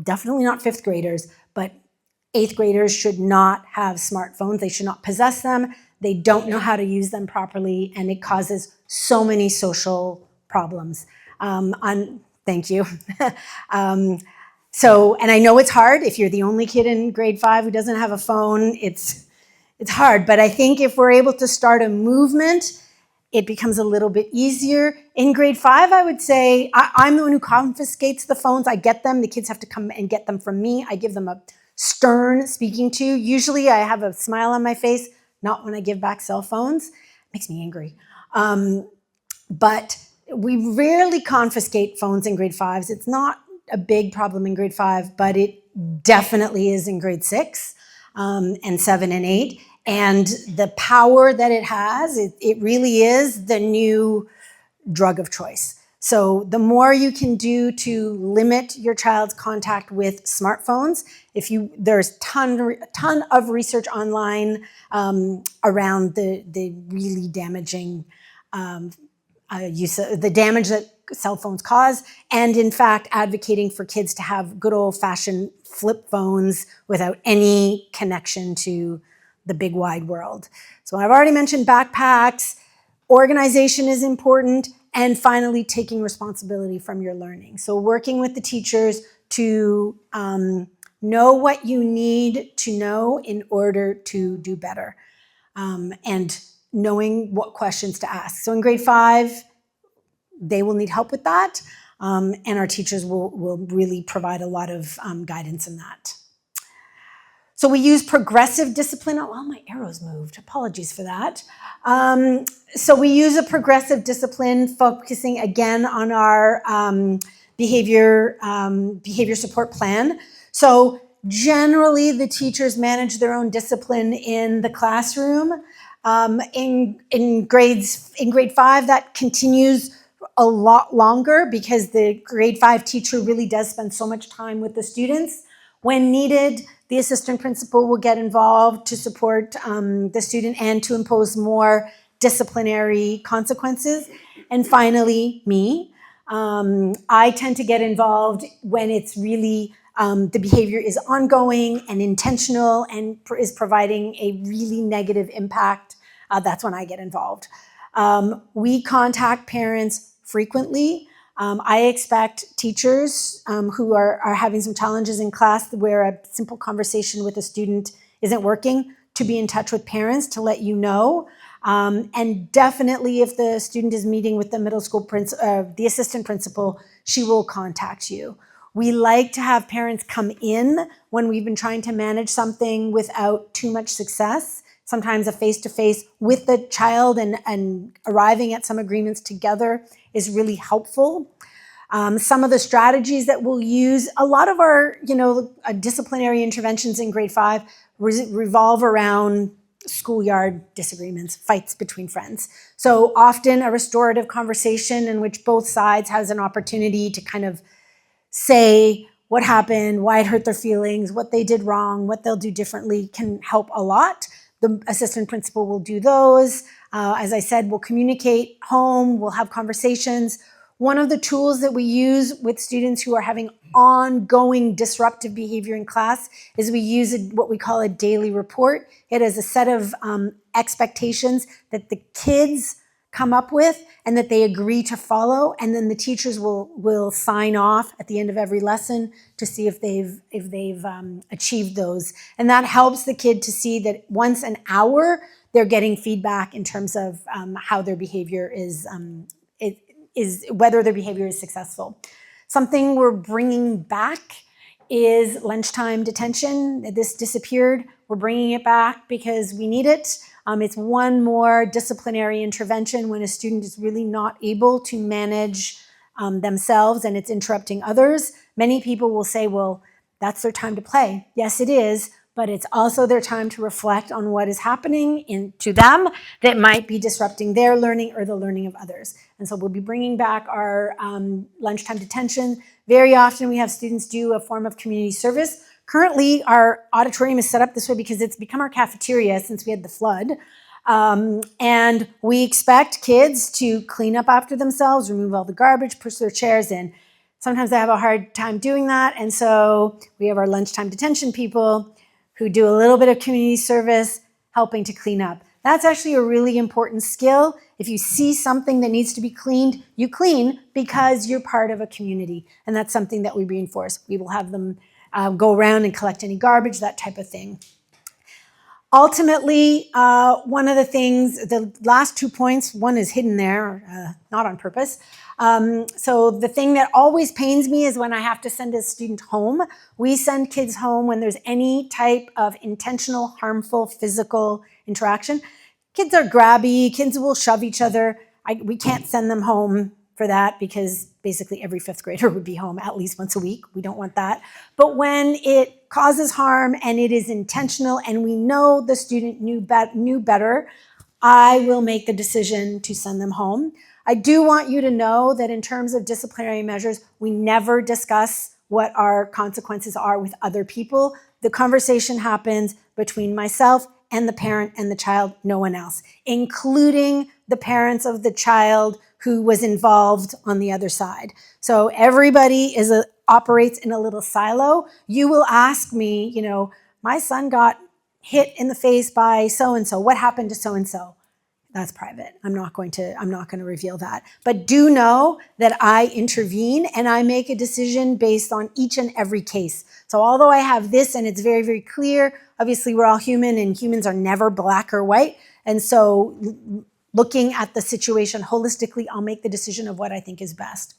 definitely not 5th graders, but 8th graders should not have smartphones. They should not possess them. They don't know how to use them properly, and it causes so many social problems. Thank you. And I know it's hard. If you're the only kid in grade 5 who doesn't have a phone, it's hard. But I think if we're able to start a movement, it becomes a little bit easier. In grade 5, I would say, I'm the one who confiscates the phones. I get them. The kids have to come and get them from me. I give them a stern speaking to. Usually I have a smile on my face, not when I give back cell phones. It makes me angry. But we rarely confiscate phones in grade 5s. It's not a big problem in grade 5, but it definitely is in grade 6 and 7 and 8. And the power that it has, it really is the new drug of choice. So the more you can do to limit your child's contact with smartphones, there's ton of research online around the really damaging use of the damage that cell phones cause, and in fact advocating for kids to have good old-fashioned flip phones without any connection to the big wide world. So I've already mentioned backpacks. Organization is important. And finally, taking responsibility from your learning. So working with the teachers to Know what you need to know in order to do better, and knowing what questions to ask. So in grade 5, they will need help with that, and our teachers will really provide a lot of guidance in that. So we use progressive discipline. Oh, my arrows moved. Apologies for that. So we use a progressive discipline, focusing again on our behavior support plan. So generally, the teachers manage their own discipline in the classroom. In grade 5, that continues a lot longer because the grade 5 teacher really does spend so much time with the students. When needed, the assistant principal will get involved to support the student and to impose more disciplinary consequences. And finally, me. I tend to get involved when it's really the behavior is ongoing and intentional and is providing a really negative impact. That's when I get involved. We contact parents frequently. I expect teachers who are having some challenges in class where a simple conversation with a student isn't working to be in touch with parents to let you know. And definitely if the student is meeting with the middle school the assistant principal, she will contact you. We like to have parents come in when we've been trying to manage something without too much success. Sometimes a face-to-face with the child and arriving at some agreements together is really helpful. Some of the strategies that we'll use, a lot of our disciplinary interventions in grade 5 revolve around schoolyard disagreements, fights between friends. So often a restorative conversation in which both sides has an opportunity to kind of say what happened, why it hurt their feelings, what they did wrong, what they'll do differently can help a lot. The assistant principal will do those. As I said, we'll communicate home, we'll have conversations. One of the tools that we use with students who are having ongoing disruptive behavior in class is we use what we call a daily report. It is a set of expectations that the kids come up with and that they agree to follow, and then the teachers will sign off at the end of every lesson to see if they've achieved those. And that helps the kid to see that once an hour they're getting feedback in terms of how their behavior is whether their behavior is successful. Something we're bringing back is lunchtime detention. This disappeared. We're bringing it back because we need it. It's one more disciplinary intervention when a student is really not able to manage themselves and it's interrupting others. Many people will say, well, that's their time to play. Yes, it is, but it's also their time to reflect on what is happening to them that might be disrupting their learning or the learning of others. And so we'll be bringing back our lunchtime detention. Very often we have students do a form of community service. Currently, our auditorium is set up this way because it's become our cafeteria since we had the flood. And we expect kids to clean up after themselves, remove all the garbage, push their chairs in. Sometimes they have a hard time doing that. And so we have our lunchtime detention people who do a little bit of community service, helping to clean up. That's actually a really important skill. If you see something that needs to be cleaned, you clean because you're part of a community. And that's something that we reinforce. We will have them go around and collect any garbage, that type of thing. Ultimately, one of the things, the last 2 points, one is hidden there, not on purpose. So the thing that always pains me is when I have to send a student home. We send kids home when there's any type of intentional, harmful, physical interaction. Kids are grabby, kids will shove each other. We can't send them home for that because basically every 5th grader would be home at least once a week. We don't want that. But when it causes harm and it is intentional and we know the student knew better, I will make the decision to send them home. I do want you to know that in terms of disciplinary measures, we never discuss what our consequences are with other people. The conversation happens between myself and the parent and the child, no one else, including the parents of the child who was involved on the other side. So everybody operates in a little silo. You will ask me, my son got hit in the face by so-and-so. What happened to so-and-so? that's private. I'm not going to reveal that. But do know that I intervene and I make a decision based on each and every case. So although I have this and it's very, very clear, obviously we're all human and humans are never black or white. And so looking at the situation holistically, I'll make the decision of what I think is best.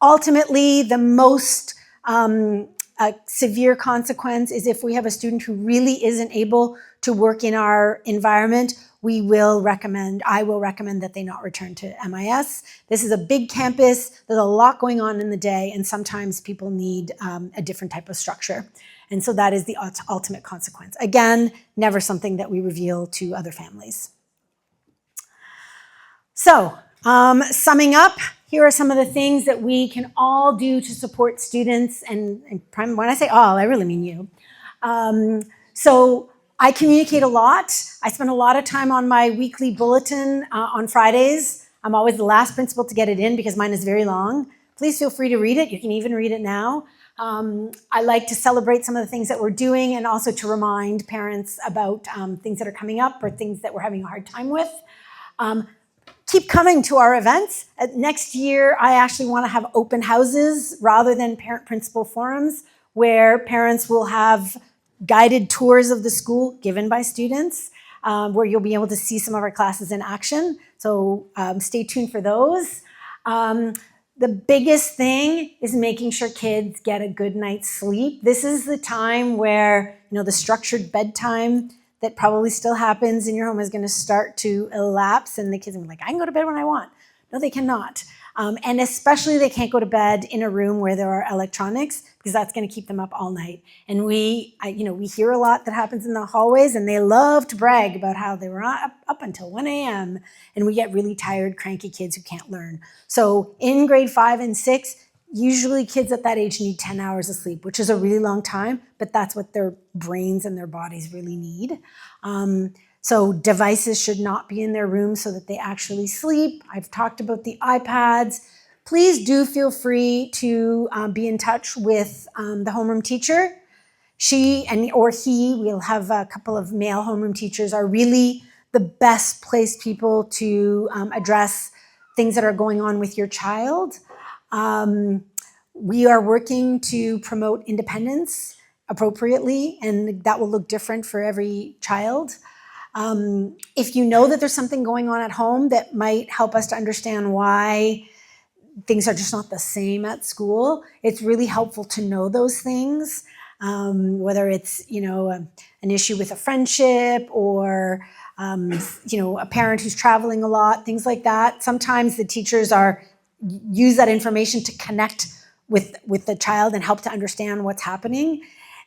Ultimately, the most severe consequence is if we have a student who really isn't able to work in our environment, I will recommend that they not return to MIS. This is a big campus. There's a lot going on in the day, and sometimes people need a different type of structure. And so that is the ultimate consequence. Again, never something that we reveal to other families. So, summing up, here are some of the things that we can all do to support students, and when I say all, I really mean you. So I communicate a lot. I spend a lot of time on my weekly bulletin on Fridays. I'm always the last principal to get it in because mine is very long. Please feel free to read it. You can even read it now. I like to celebrate some of the things that we're doing and also to remind parents about things that are coming up or things that we're having a hard time with. Keep coming to our events. Next year, I actually want to have open houses rather than parent-principal forums where parents will have guided tours of the school given by students, where you'll be able to see some of our classes in action. So stay tuned for those. The biggest thing is making sure kids get a good night's sleep. This is the time where, the structured bedtime that probably still happens in your home is going to start to elapse, and the kids will be like, I can go to bed when I want. No, they cannot. And especially they can't go to bed in a room where there are electronics because that's going to keep them up all night. And we hear a lot that happens in the hallways, and they love to brag about how they were up until 1 a.m. And we get really tired, cranky kids who can't learn. So in grade 5 and 6, usually kids at that age need 10 hours of sleep, which is a really long time, but that's what their brains and their bodies really need. So devices should not be in their rooms so that they actually sleep. I've talked about the iPads. Please do feel free to be in touch with the homeroom teacher. She or he, we'll have a couple of male homeroom teachers, are really the best placed people to address things that are going on with your child. We are working to promote independence appropriately, and that will look different for every child. If you know that there's something going on at home that might help us to understand why things are just not the same at school, it's really helpful to know those things, whether it's, an issue with a friendship or, a parent who's traveling a lot, things like that. Sometimes the teachers use that information to connect with the child and help to understand what's happening.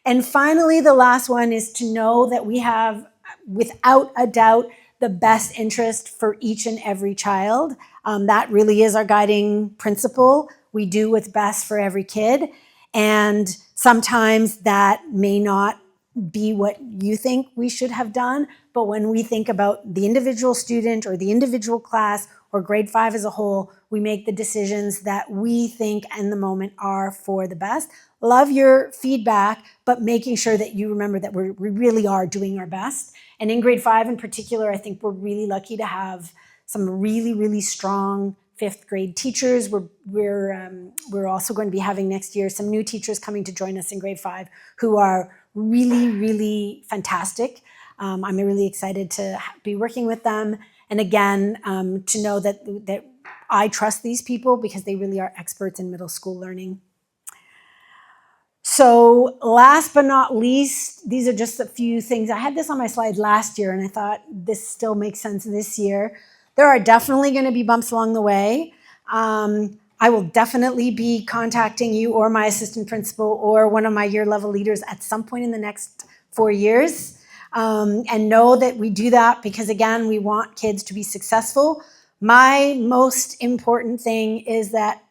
And finally, the last one is to know that we have, without a doubt, the best interest for each and every child. That really is our guiding principle. We do what's best for every kid. And sometimes that may not be what you think we should have done. But when we think about the individual student or the individual class or grade 5 as a whole, we make the decisions that we think in the moment are for the best. Love your feedback, but making sure that you remember that we really are doing our best. And in grade 5 in particular, I think we're really lucky to have some really, really strong 5th grade teachers. We're also going to be having next year some new teachers coming to join us in grade 5 who are really, really fantastic. I'm really excited to be working with them. And again, to know that I trust these people because they really are experts in middle school learning. So last but not least, these are just a few things. I had this on my slide last year, and I thought this still makes sense this year. There are definitely going to be bumps along the way. I will definitely be contacting you or my assistant principal or one of my year level leaders at some point in the next 4 years. And know that we do that because, again, we want kids to be successful. My most important thing is that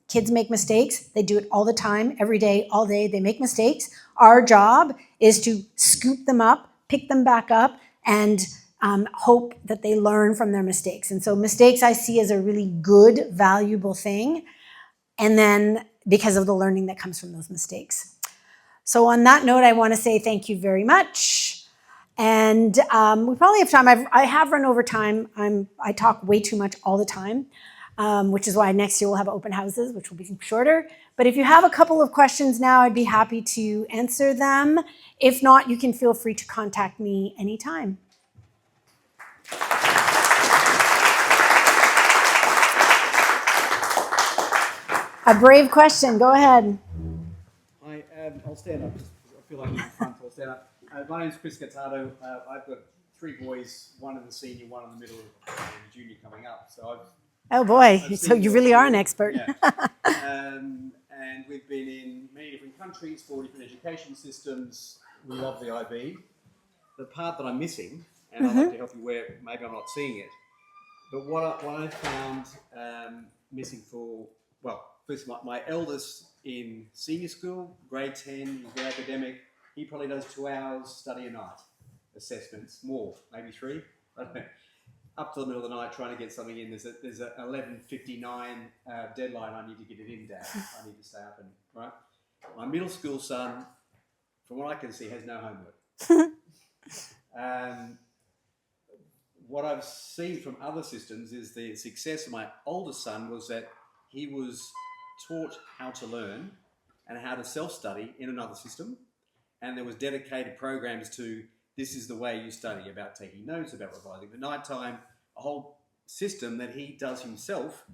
kids make mistakes. They do it all the time, every day, all day. They make mistakes. Our job is to scoop them up, pick them back up, and hope that they learn from their mistakes. And so mistakes I see as a really good, valuable thing. And then because of the learning that comes from those mistakes. So on that note, I want to say thank you very much. And we probably have time. I have run over time. I talk way too much all the time, which is why next year we'll have open houses, which will be shorter. But if you have a couple of questions now, I'd be happy to answer them. If not, you can feel free to contact me anytime. A brave question. Go ahead. I'll stand up. I feel like I'm in front, so I'll stand up. My name's Chris Gattado. I've got 3 boys, one in the senior, one in the middle, and a junior coming up. So Oh boy, I've so seen you your really are an school. expert. Yeah. And we've been in many different countries, 4 different education systems. We love the IB. The part that I'm missing, and I'd like to help you where maybe I'm not seeing it, but what I found missing for, well, first my eldest in senior school, grade 10, he's very academic. He probably does 2 hours study a night, assessments, more, maybe 3. I don't know. Up to the middle of the night trying to get something in. There's a 11:59 deadline. I need to get it in, Dad. I need to stay up and right. My middle school son, from what I can see, has no homework. What I've seen from other systems is the success of my oldest son was that he was taught how to learn and how to self-study in another system, and there was dedicated programs to this is the way you study, about taking notes, about revising at night time, a whole system that he does himself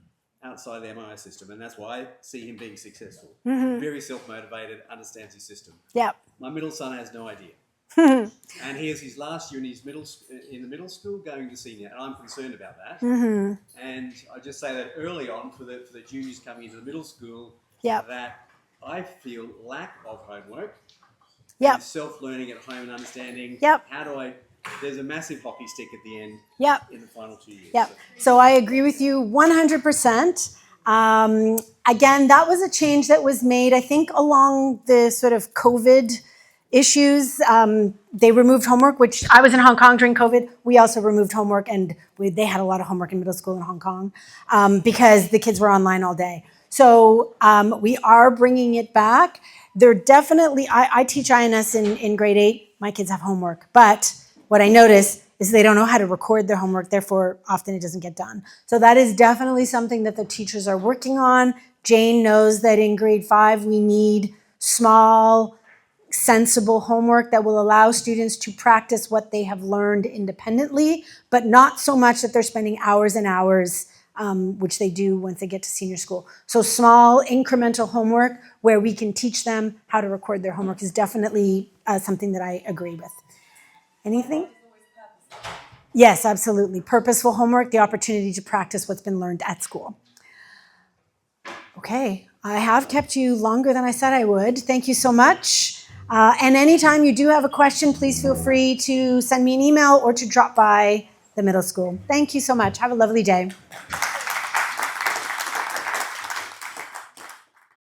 outside the MIS system, and that's why I see him being successful. Very self-motivated, understands his system. Yep. My middle son has no idea. And he is his last year in the middle school going to senior, and I'm concerned about that. And I just say that early on for the juniors coming into the middle school, Yep. that I feel lack of homework, Yep. self-learning at home and understanding Yep. how do I. There's a massive hockey stick at the end. Yep. In the final 2 years. Yep. So I agree with you 100%. Again, that was a change that was made, I think, along the sort of COVID issues. They removed homework, which I was in Hong Kong during COVID. We also removed homework, and they had a lot of homework in middle school in Hong Kong because the kids were online all day. So we are bringing it back. They're definitely, I teach INS in grade 8. My kids have homework, but what I notice is they don't know how to record their homework, therefore often it doesn't get done. So that is definitely something that the teachers are working on. Jane knows that in grade 5 we need small, sensible homework that will allow students to practice what they have learned independently, but not so much that they're spending hours and hours, which they do once they get to senior school. So small incremental homework where we can teach them how to record their homework is definitely something that I agree with. Anything? Yes, absolutely. Purposeful homework, the opportunity to practice what's been learned at school. Okay, I have kept you longer than I said I would. Thank you so much. And anytime you do have a question, please feel free to send me an email or to drop by the middle school. Thank you so much. Have a lovely day.